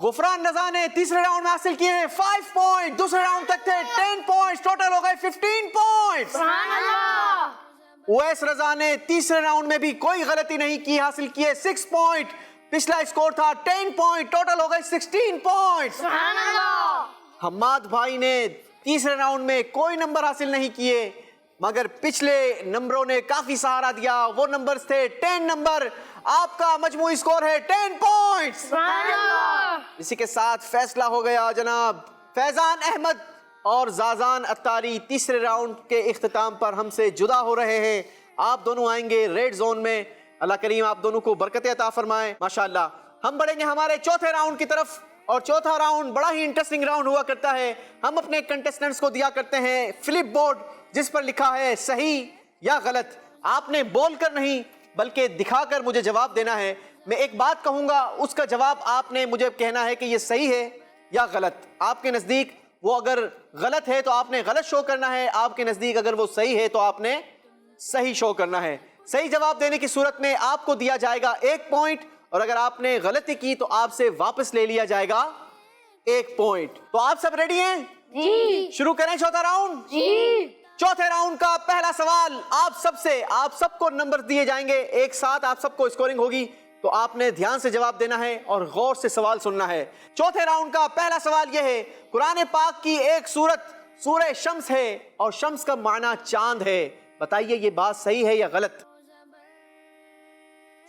غفران رضا نے تیسرے راؤنڈ میں حاصل کیے 5 پوائنٹ، دوسرے راؤنڈ تک تھے 10 پوائنٹس، ٹوٹل ہو گئے 15 پوائنٹس۔ اویس رضا نے تیسرے راؤنڈ میں بھی کوئی غلطی نہیں کی، حاصل کیے 6 پوائنٹ، پچھلا اسکور تھا 10 پوائنٹ، ٹوٹل ہو گئے 16 پوائنٹس۔ حماد بھائی نے تیسرے راؤنڈ میں کوئی نمبر حاصل نہیں کیے، مگر پچھلے نمبروں نے کافی سہارا دیا، وہ نمبرز تھے 10 نمبر۔ آپ کا مجموعی اسکور ہے 10 پوائنٹس۔ اسی کے ساتھ فیصلہ ہو گیا جناب۔ فیضان احمد اور زازان اتاری تیسرے راؤنڈ کے اختتام پر ہم سے جدا ہو رہے ہیں۔ آپ دونوں آئیں گے ریڈ زون میں۔ اللہ کریم آپ دونوں کو برکت عطا فرمائے۔ ماشاءاللہ ہم بڑھیں گے ہمارے چوتھے راؤنڈ کی طرف، اور چوتھا راؤنڈ بڑا ہی انٹرسٹنگ راؤنڈ ہوا کرتا ہے. ہم اپنے کنٹیسٹنٹس کو دیا کرتے ہیں فلپ بورڈ جس پر لکھا ہے صحیح یا غلط. آپ نے بول کر نہیں بلکہ دکھا کر مجھے جواب دینا ہے. میں ایک بات کہوں گا, اس کا جواب آپ نے مجھے کہنا ہے کہ یہ صحیح ہے یا غلط. آپ کے نزدیک وہ اگر غلط ہے تو آپ نے غلط شو کرنا ہے, آپ کے نزدیک اگر وہ صحیح ہے تو آپ نے صحیح شو کرنا ہے. صحیح جواب دینے کی صورت میں آپ کو دیا جائے گا 1 پوائنٹ, اور اگر آپ نے غلطی کی تو آپ سے واپس لے لیا جائے گا 1 پوائنٹ. تو آپ سب ریڈی ہیں؟ جی. شروع کریں چوتھا راؤنڈ. جی. چوتھے راؤنڈ کا پہلا سوال آپ سب کو نمبر دیے جائیں گے, ایک ساتھ آپ سب کو اسکورنگ ہوگی, تو آپ نے دھیان سے جواب دینا ہے اور غور سے سوال سننا ہے. چوتھے راؤنڈ کا پہلا سوال یہ ہے, قرآن پاک کی ایک سورت سورہ شمس ہے اور شمس کا معنی چاند ہے. بتائیے یہ بات صحیح ہے یا غلط؟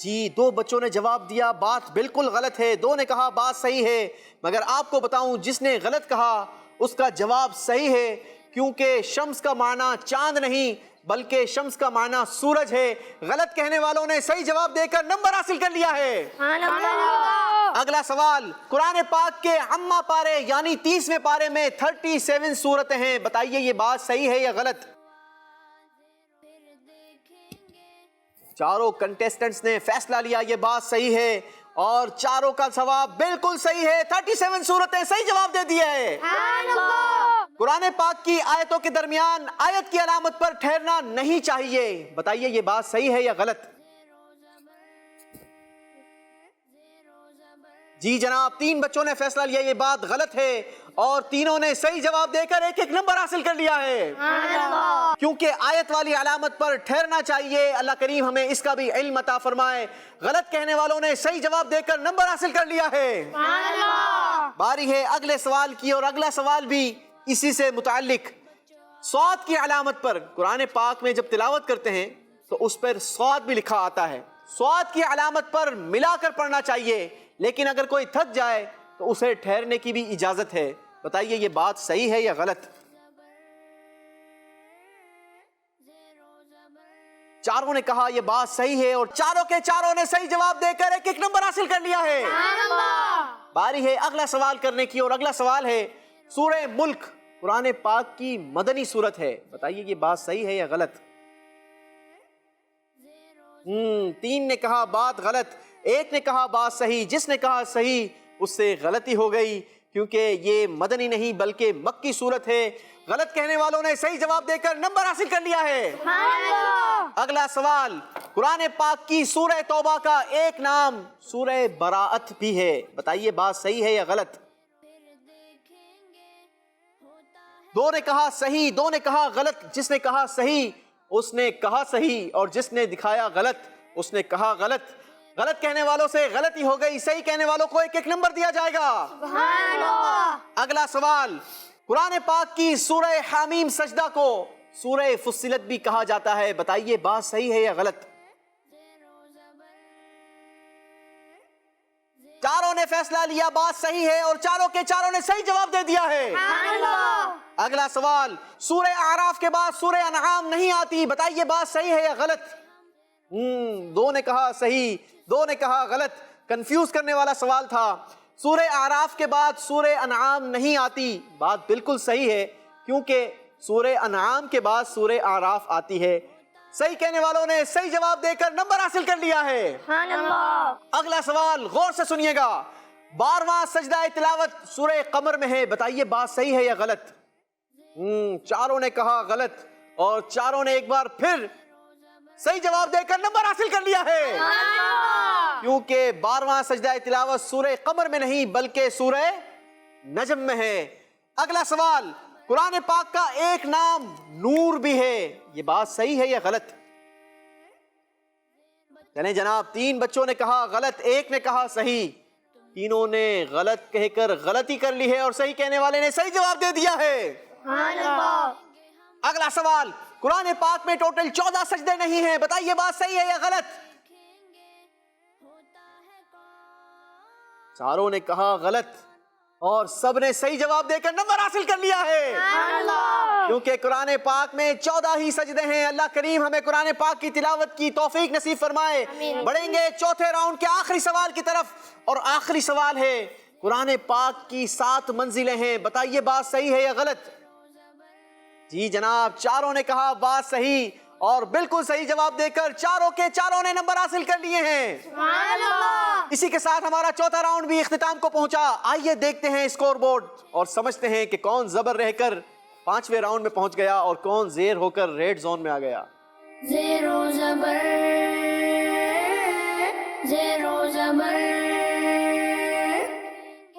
جی 2 بچوں نے جواب دیا بات بالکل غلط ہے, 2 نے کہا بات صحیح ہے. مگر آپ کو بتاؤں جس نے غلط کہا اس کا جواب صحیح ہے, کیونکہ شمس کا معنی چاند نہیں بلکہ شمس کا معنی سورج ہے. غلط کہنے والوں نے صحیح جواب دے کر نمبر حاصل کر لیا ہے. اگلا سوال, قرآن پاک کے عامہ پارے یعنی 30ویں پارے میں 37 سورتیں ہیں. بتائیے یہ بات صحیح ہے یا غلط؟ چاروں کنٹیسٹنٹس نے فیصلہ لیا یہ بات صحیح ہے, اور چاروں کا جواب بالکل صحیح ہے. 37 سورتیں صحیح جواب دے دیا ہے. قرآن پاک کی آیتوں کے درمیان آیت کی علامت پر ٹھہرنا نہیں چاہیے. بتائیے یہ بات صحیح ہے یا غلط؟ جی جناب 3 بچوں نے فیصلہ لیا یہ بات غلط ہے, اور تینوں نے صحیح جواب دے کر 1 نمبر حاصل کر لیا ہے. کیونکہ آیت والی علامت پر ٹھہرنا چاہیے. اللہ کریم ہمیں اس کا بھی علم عطا فرمائے. غلط کہنے والوں نے صحیح جواب دے کر نمبر حاصل کر لیا ہے. باری ہے اگلے سوال کی, اور اگلا سوال بھی اسی سے متعلق. صاد کی علامت پر قرآن پاک میں جب تلاوت کرتے ہیں تو اس پر صاد بھی لکھا آتا ہے. صاد کی علامت پر ملا کر پڑھنا چاہیے, لیکن اگر کوئی تھک جائے تو اسے ٹھہرنے کی بھی اجازت ہے. بتائیے یہ بات صحیح ہے یا غلط؟ چاروں نے کہا یہ بات صحیح ہے, اور چاروں کے چاروں نے صحیح جواب دے کر 1 نمبر حاصل کر لیا ہے. باری ہے اگلا سوال کرنے کی, اور اگلا سوال ہے سورہ ملک قرآن پاک کی مدنی سورت ہے. بتائیے یہ بات صحیح ہے یا غلط؟ 3 نے کہا بات غلط, 1 نے کہا بات صحیح. جس نے کہا صحیح اس سے غلطی ہو گئی, کیونکہ یہ مدنی نہیں بلکہ مکی سورت ہے. غلط کہنے والوں نے صحیح جواب دے کر نمبر حاصل کر لیا ہے. اگلا سوال, قرآن پاک کی سورہ توبہ کا ایک نام سورہ براءت بھی ہے. بتائیے بات صحیح ہے یا غلط؟ 2 نے کہا صحیح, 2 نے کہا غلط. جس نے کہا صحیح اس نے کہا صحیح, اور جس نے دکھایا غلط اس نے کہا غلط. غلط کہنے والوں سے غلطی ہو گئی, صحیح کہنے والوں کو 1 نمبر دیا جائے گا. اگلا سوال, قرآن پاک کی سورہ حامیم سجدہ کو سورہ فصلت بھی کہا جاتا ہے. بتائیے بات صحیح ہے یا غلط؟ چاروں نے فیصلہ لیا بات صحیح ہے, اور چاروں کے چاروں نے صحیح جواب دے دیا ہے. اگلا سوال, سورہ اعراف کے بعد سورہ انعام نہیں آتی. بتائیے بات صحیح ہے یا غلط؟ 2 نے کہا صحیح, 2 نے کہا غلط. کنفیوز کرنے والا سوال تھا. سورہ اعراف کے بعد سورہ انعام نہیں آتی. بات بالکل صحیح ہے, کیونکہ سورہ انعام کے بعد سورہ اعراف آتی ہے. صحیح کہنے والوں نے صحیح جواب دے کر نمبر حاصل کر لیا ہے. اگلا سوال غور سے سنیے گا. 12واں سجدہ تلاوت سورہ قمر میں ہے. بتائیے بات صحیح ہے یا غلط؟ چاروں نے کہا غلط, اور چاروں نے ایک بار پھر صحیح جواب دے کر نمبر حاصل کر لیا ہے. کیونکہ 12واں سجدہ تلاوت سورہ قمر میں نہیں بلکہ سورہ نجم میں ہے. اگلا سوال, قرآن پاک کا ایک نام نور بھی ہے. یہ بات صحیح ہے یا غلط؟ یعنی جناب 3 بچوں نے کہا غلط, 1 نے کہا صحیح. تینوں نے غلط کہہ کر غلطی کر لی ہے, اور صحیح کہنے والے نے صحیح جواب دے دیا ہے. اگلا سوال, قرآن پاک میں ٹوٹل 14 سجدے نہیں ہیں. بتائیے بات صحیح ہے یا غلط؟ چاروں نے کہا غلط, اور سب نے صحیح جواب دے کر نمبر حاصل کر لیا ہے. کیونکہ قرآن پاک میں 14 ہی سجدے ہیں. اللہ کریم ہمیں قرآن پاک کی تلاوت کی توفیق نصیب فرمائے. بڑھیں گے چوتھے راؤنڈ کے آخری سوال کی طرف, اور آخری سوال ہے قرآن پاک کی 7 منزلیں ہیں، بتائیے بات صحیح ہے یا غلط؟ جی جناب، چاروں نے کہا بات صحیح، اور بالکل صحیح جواب دے کر چاروں کے چاروں نے نمبر حاصل کر لیے ہیں۔ سبحان اللہ۔ اسی کے ساتھ ہمارا چوتھا راؤنڈ بھی اختتام کو پہنچا۔ آئیے دیکھتے ہیں اسکور بورڈ اور سمجھتے ہیں کہ کون زبر رہ کر 5ویں راؤنڈ میں پہنچ گیا اور کون زیر ہو کر ریڈ زون میں آ گیا۔ زیر و زبر، زیر و زبر۔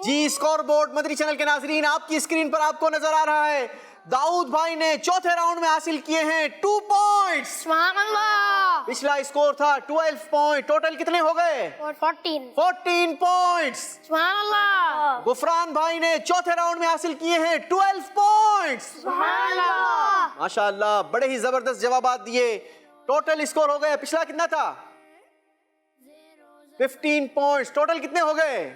جی اسکور بورڈ مدنی چینل کے ناظرین آپ کی اسکرین پر آپ کو نظر آ رہا ہے۔ داؤد بھائی نے چوتھے راؤنڈ میں حاصل کیے ہیں 2 پوائنٹس۔ سبحان اللہ۔ پچھلا اسکور تھا 12 پوائنٹ، ٹوٹل کتنے ہو گئے؟ 14 پوائنٹس۔ سبحان اللہ۔ غفران بھائی نے چوتھے راؤنڈ میں حاصل کیے ہیں 12 پوائنٹس۔ سبحان اللہ۔ ماشاءاللہ، بڑے ہی زبردست جوابات دیے۔ ٹوٹل اسکور ہو گئے، پچھلا کتنا تھا؟ 15 پوائنٹس، ٹوٹل کتنے ہو گئے؟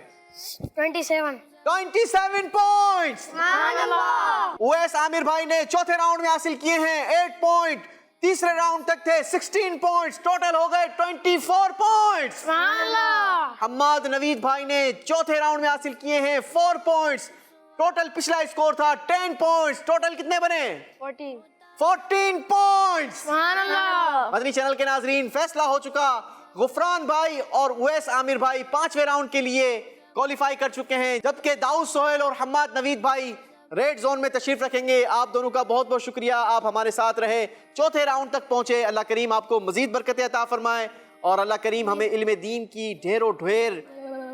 27 پوائنٹس۔ سبحان اللہ۔ اویس عامر بھائی نے چوتھے راؤنڈ میں حاصل کیے ہیں 8 پوائنٹ، تیسرے راؤنڈ تک تھے 16 پوائنٹس، ٹوٹل ہو گئے 24 پوائنٹس۔ سبحان اللہ۔ حماد نوید بھائی نے چوتھے راؤنڈ میں حاصل کیے ہیں 4 پوائنٹس، ٹوٹل پچھلا اسکور تھا 10 پوائنٹس، ٹوٹل کتنے بنے؟ 14 پوائنٹس۔ سبحان اللہ۔ مدنی چینل کے ناظرین فیصلہ ہو چکا، غفران بھائی اور اویس عامر بھائی 5ویں راؤنڈ کے لیے کوالیفائی کر چکے ہیں، جبکہ داؤد سہیل اور حماد نوید بھائی ریڈ زون میں تشریف رکھیں گے۔ آپ دونوں کا بہت بہت شکریہ، آپ ہمارے ساتھ رہے، چوتھے راؤنڈ تک پہنچے۔ اللہ کریم آپ کو مزید برکتیں عطا فرمائے اور اللہ کریم ہمیں علم دین کی ڈھیروں ڈھیر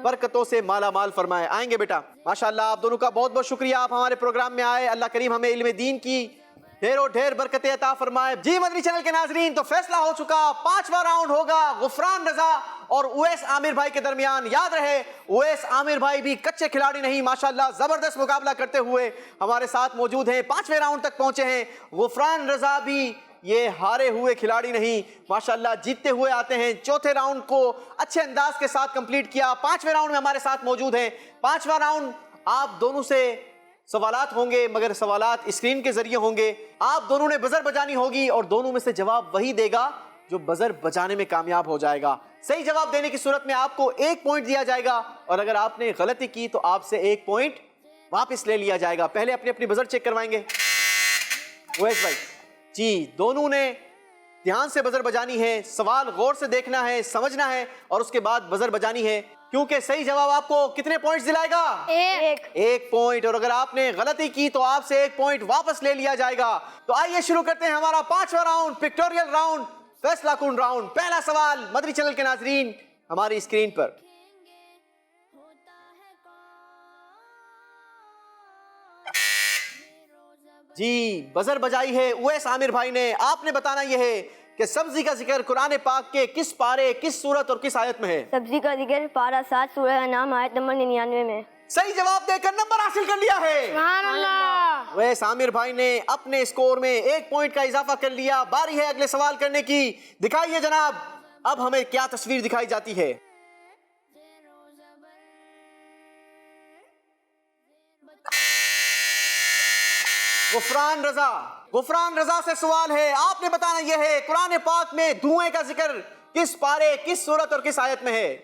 برکتوں سے مالا مال فرمائے۔ آئیں گے بیٹا؟ ماشاءاللہ، آپ دونوں کا بہت بہت شکریہ، آپ ہمارے پروگرام میں آئے۔ اللہ کریم ہمیں علم دین کی ڈھیروں ڈھیر برکتیں عطا فرمائے۔ جی مدنی چینل کے ناظرین، تو فیصلہ ہو چکا، 5واں راؤنڈ ہوگا غفران رضا اور اویس عامر بھائی کے درمیان۔ یاد رہے، اویس عامر بھائی بھی کچے کھلاڑی نہیں، ماشاءاللہ زبردست مقابلہ کرتے ہوئے ہمارے ساتھ موجود ہیں، 5ویں راؤنڈ تک پہنچے ہیں۔ غفران رضا بھی یہ ہارے ہوئے کھلاڑی نہیں، ماشاءاللہ جیتتے ہوئے آتے ہیں۔ چوتھے راؤنڈ کو اچھے انداز کے ساتھ کمپلیٹ کیا، 5ویں راؤنڈ میں ہمارے ساتھ موجود ہیں۔ 5واں راؤنڈ آپ دونوں سے سوالات ہوں گے، مگر سوالات اسکرین کے ذریعے ہوں گے۔ آپ دونوں نے بزر بجانی ہوگی اور دونوں میں سے جواب وہی دے گا جو بزر بجانے میں کامیاب ہو جائے گا۔ صحیح جواب دینے کی صورت میں آپ کو 1 پوائنٹ دیا جائے گا، اور اگر آپ نے غلطی کی تو آپ سے 1 پوائنٹ واپس لے لیا جائے گا۔ پہلے اپنی بزر چیک کروائیں گے اویس بھائی۔ جی دونوں نے دھیان سے بزر بجانی ہے، سوال غور سے دیکھنا ہے، سمجھنا ہے، اور اس کے بعد بزر بجانی ہے، کیونکہ صحیح جواب آپ کو کتنے پوائنٹس دلائے گا؟ 1 پوائنٹ، اور اگر آپ نے غلطی کی تو آپ سے 1 پوائنٹ واپس لے لیا جائے گا۔ تو آئیے شروع کرتے ہیں ہمارا 5واں راؤنڈ، پکٹوریل راؤنڈ، فیصلہ کن راؤنڈ۔ پہلا سوال مدنی چینل کے ناظرین ہماری اسکرین پر۔ جی بزر بجائی ہے اویس عامر بھائی نے، آپ نے بتانا یہ ہے کہ سبزی کا ذکر قرآن پاک کے کس پارے، کس سورت اور کس آیت میں ہے؟ سبزی کا ذکر پارہ 7 سورہ انعام آیت نمبر 99 میں۔ صحیح جواب دے کر نمبر حاصل کر لیا ہے۔ سبحان اللہ۔ اویس عامر بھائی نے اپنے اسکور میں 1 پوائنٹ کا اضافہ کر لیا۔ باری ہے اگلے سوال کرنے کی، دکھائیے جناب اب ہمیں کیا تصویر دکھائی جاتی ہے۔ غفران رضا سے سوال ہے، آپ نے بتانا یہ ہے قرآن پاک میں دھوئیں کا ذکر کس پارے، کس سورت اور کس آیت میں ہے؟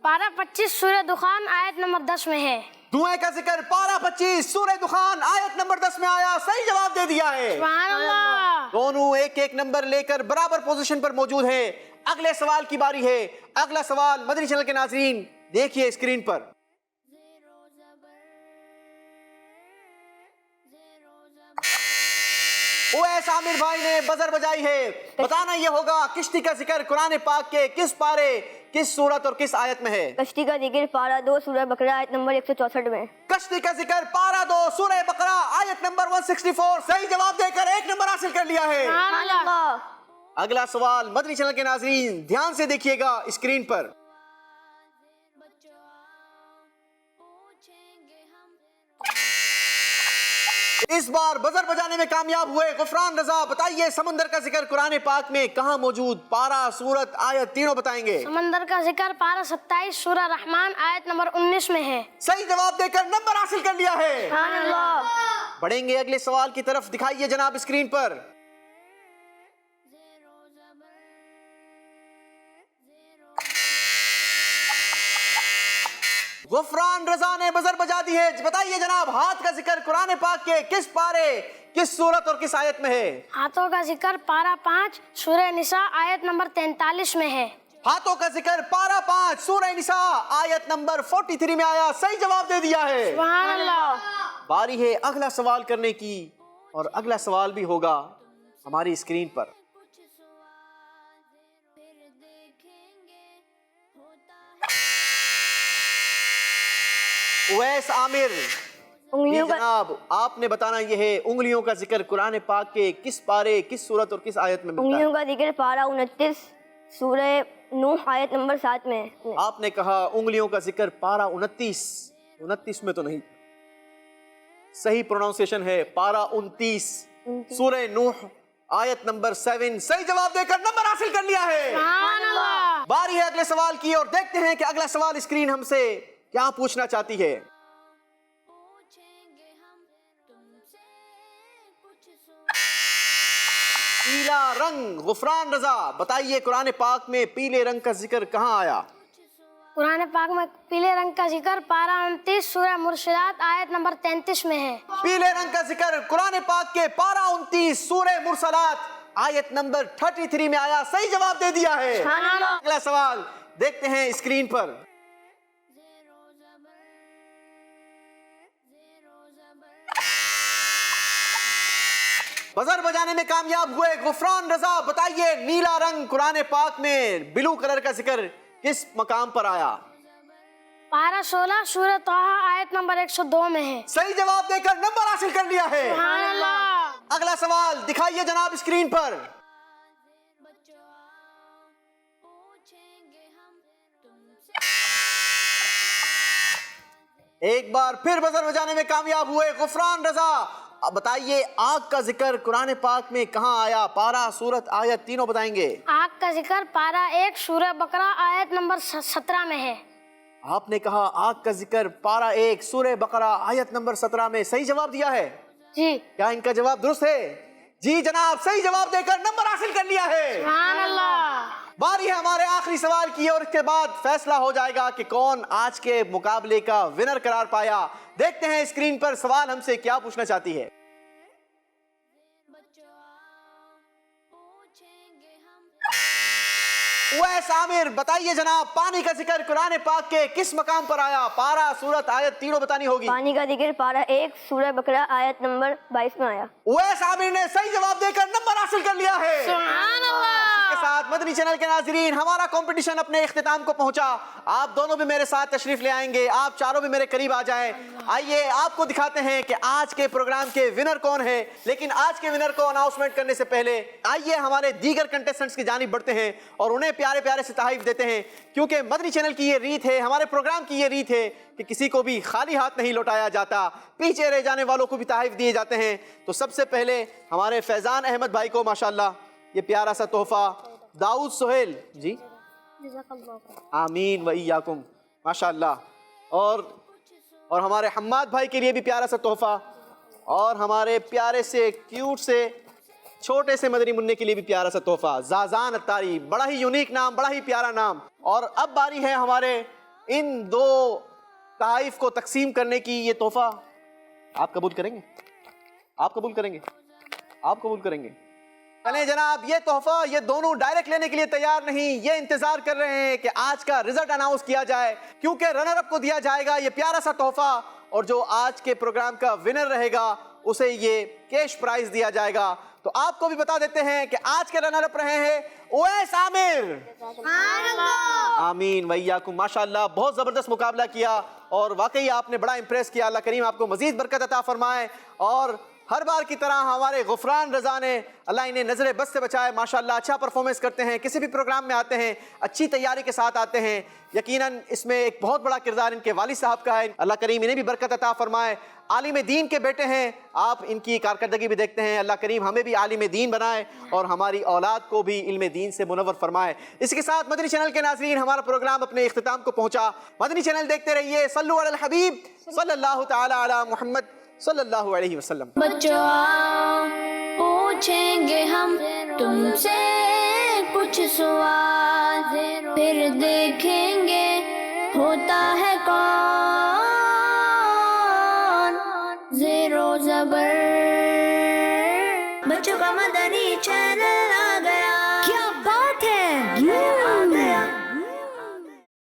پارہ 25 سورہ دخان آیت نمبر 10 میں ہے۔ دھوئیں کا ذکر پارہ 25 سورہ دخان آیت نمبر 10 میں آیا، صحیح جواب دے دیا ہے۔ سبحان اللہ۔ دونوں 1 نمبر لے کر برابر پوزیشن پر موجود ہیں۔ اگلے سوال کی باری ہے۔ اگلا سوال مدنی چینل کے ناظرین دیکھیے اسکرین پر۔ اویس عامر بھائی نے بزر بجائی ہے، بتانا یہ ہوگا کشتی کا ذکر قرآن پاک کے کس پارے، کس سورت اور کس آیت میں ہے؟ کشتی کا ذکر پارہ 2 سورہ بقرہ آیت نمبر 164 میں۔ کشتی کا ذکر پارہ 2 سورہ بقرہ آیت نمبر 164، صحیح جواب دے کر 1 نمبر حاصل کر لیا ہے۔ سبحان اللہ۔ اگلا سوال مدنی چینل کے ناظرین دھیان سے دیکھیے گا اسکرین پر۔ اس بار بزر بجانے میں کامیاب ہوئے غفران رضا، بتائیے سمندر کا ذکر قرآن پاک میں کہاں موجود؟ پارہ، سورت، آیت تینوں بتائیں گے۔ سمندر کا ذکر پارہ 27 سورہ رحمان آیت نمبر 19 میں ہے۔ صحیح جواب دے کر نمبر حاصل کر لیا ہے۔ سبحان اللہ۔ بڑھیں گے اگلے سوال کی طرف، دکھائیے جناب اسکرین پر۔ غفران رضا نے بزر بجا دی ہے. بتائیے جناب ہاتھ کا ذکر قرآن پاک کے کس پارے کس سورت اور کس آیت میں ہے؟ ہاتھوں کا ذکر پارہ 5 سورہ نساء آیت نمبر 43 میں ہے. ہاتھوں کا ذکر پارہ 5 سورہ نساء آیت نمبر 43 میں آیا. صحیح جواب دے دیا ہے. سبحان اللہ. باری ہے اگلا سوال کرنے کی اور اگلا سوال بھی ہوگا ہماری اسکرین پر. اویس عامر انگلیوں کا جناب آپ نے بتانا یہ ہے انگلیوں کا ذکر قرآن پاک کے کس پارے کس سورت اور کس آیت میں ملتا ہے؟ انگلیوں کا ذکر پارہ 29 سورہ نوح آیت نمبر 7 میں ہے. آپ نے کہا انگلیوں کا ذکر پارہ 29 میں تو نہیں، صحیح پروناؤنسیشن ہے پارہ 29 سورہ نوح آیت نمبر 7. صحیح جواب دے کر نمبر حاصل کر لیا ہے. سبحان اللہ. باری ہے اگلے سوال کی اور دیکھتے ہیں کہ اگلا سوال اسکرین ہم سے کیا پوچھنا چاہتی ہے. پیلا رنگ غفران رضا بتائیے قرآن پاک میں پیلے رنگ کا ذکر کہاں آیا؟ قرآن پاک میں پیلے رنگ کا ذکر پارہ 29 سورہ مرسلات آیت نمبر 33 میں ہے. پیلے رنگ کا ذکر قرآن پاک کے پارہ 29 سورہ مرسلات آیت نمبر 33 میں آیا. صحیح جواب دے دیا ہے. اگلا سوال دیکھتے ہیں اسکرین پر. بزر بجانے میں کامیاب ہوئے غفران رضا. بتائیے نیلا رنگ قرآن پاک میں بلو کلر کا ذکر کس مقام پر آیا؟ پارہ 16 سورہ طٰہٰ آیت نمبر 102 میں ہے. صحیح جواب دے کر نمبر حاصل کر لیا ہے. سبحان اللہ. اگلا سوال دکھائیے جناب اسکرین پر. ایک بار پھر بزر بجانے میں کامیاب ہوئے غفران رضا. اب بتائیے آگ کا ذکر قرآن پاک میں کہاں آیا؟ پارہ سورت آیت تینوں بتائیں گے. آگ کا ذکر پارہ 1 سورہ بقرہ آیت نمبر 17 میں ہے. آپ نے کہا آگ کا ذکر پارہ 1 سورہ بقرہ آیت نمبر 17 میں. صحیح جواب دیا ہے. جی. کیا ان کا جواب درست ہے؟ جی جناب صحیح جواب دے کر نمبر حاصل کر لیا ہے. سبحان اللہ. باری ہے ہمارے آخری سوال کی اور اس کے بعد فیصلہ ہو جائے گا کہ کون آج کے مقابلے کا ونر قرار پایا. دیکھتے ہیں اسکرین پر سوال ہم سے کیا پوچھنا چاہتی ہے. اویس عامر بتائیے جناب پانی کا ذکر قرآن پاک کے کس مقام پر آیا؟ پارہ سورت آیت تینوں بتانی ہوگی. پانی کا ذکر پارہ 1 سورہ بقرہ آیت نمبر 22 میں آیا. اویس عامر نے صحیح جواب دے کر نمبر حاصل کر لیا ہے. سبحان اللہ. اس کے ساتھ مدنی چینل کے ناظرین ہمارا کمپٹیشن اپنے اختتام کو پہنچا. آپ دونوں بھی میرے ساتھ تشریف لے آئیں گے. آپ چاروں بھی میرے قریب آ جائیں. آئیے آپ کو دکھاتے ہیں کہ آج کے پروگرام کے ونر کون ہے. لیکن آج کے ونر کو اناؤنسمنٹ کرنے سے پہلے آئیے ہمارے دیگر کنٹیسٹنٹس کی جانب بڑھتے ہیں اور انہیں پیارے پیارے سے تحائف دیتے ہیں. کیونکہ مدنی چینل کی یہ ریت ہے, ہمارے پروگرام کی یہ ریت ہے کہ کسی کو بھی خالی ہاتھ نہیں لوٹایا جاتا, پیچھے رہ جانے والوں کو بھی تحائف دیے جاتے ہیں. تو سب سے پہلے ہمارے فیضان احمد بھائی کو ماشاءاللہ یہ پیارا سا تحفہ. داؤد سہیل جی آمین و ایاکم ماشاءاللہ. اور ہمارے حماد بھائی کے لیے بھی پیارا سا تحفہ, اور ہمارے پیارے سے کیوٹ سے چھوٹے سے مدنی منع کے لیے بھی پیارا سا تحفہ. زازان اتاری, بڑا ہی یونیک نام, بڑا ہی پیارا نام. اور اب باری ہے ہمارے ان دو تحائف کو تقسیم کرنے کی. یہ تحفہ آپ قبول کریں گے؟ آپ قبول کریں گے؟ آپ قبول کریں گے؟ چلیں جناب, یہ تحفہ یہ دونوں ڈائریکٹ لینے کے لیے تیار نہیں, یہ انتظار کر رہے ہیں کہ آج کا رزلٹ اناؤنس کیا جائے, کیونکہ رنر اپ کو دیا جائے گا یہ پیارا سا تحفہ, اور جو آج کے پروگرام کا ونر رہے گا اسے یہ کیش پرائز دیا جائے گا. تو آپ کو بھی بتا دیتے ہیں کہ آج کے رنر اپ رہے ہیں اویس عامر. آمین ویاکم. ماشاءاللہ بہت زبردست مقابلہ کیا اور واقعی آپ نے بڑا امپریس کیا. اللہ کریم آپ کو مزید برکت عطا فرمائے. اور ہر بار کی طرح ہمارے غفران رضا نے اللہ انہیں نظر بد سے بچائے. ماشاءاللہ اچھا پرفارمنس کرتے ہیں, کسی بھی پروگرام میں آتے ہیں اچھی تیاری کے ساتھ آتے ہیں. یقیناً اس میں ایک بہت بڑا کردار ان کے والد صاحب کا ہے. اللہ کریم انہیں بھی برکت عطا فرمائے. عالم دین کے بیٹے ہیں, آپ ان کی کارکردگی بھی دیکھتے ہیں. اللہ کریم ہمیں بھی عالم دین بنائے اور ہماری اولاد کو بھی علم دین سے منور فرمائے. اسی کے ساتھ مدنی چینل کے ناظرین ہمارا پروگرام اپنے اختتام کو پہنچا. مدنی چینل دیکھتے رہیے. صلو علی الحبیب صلی اللہ تعالی علی محمد صلی اللہ علیہ وسلم. بچوں پوچھیں گے ہم تم سے کچھ سوال, پھر دیکھیں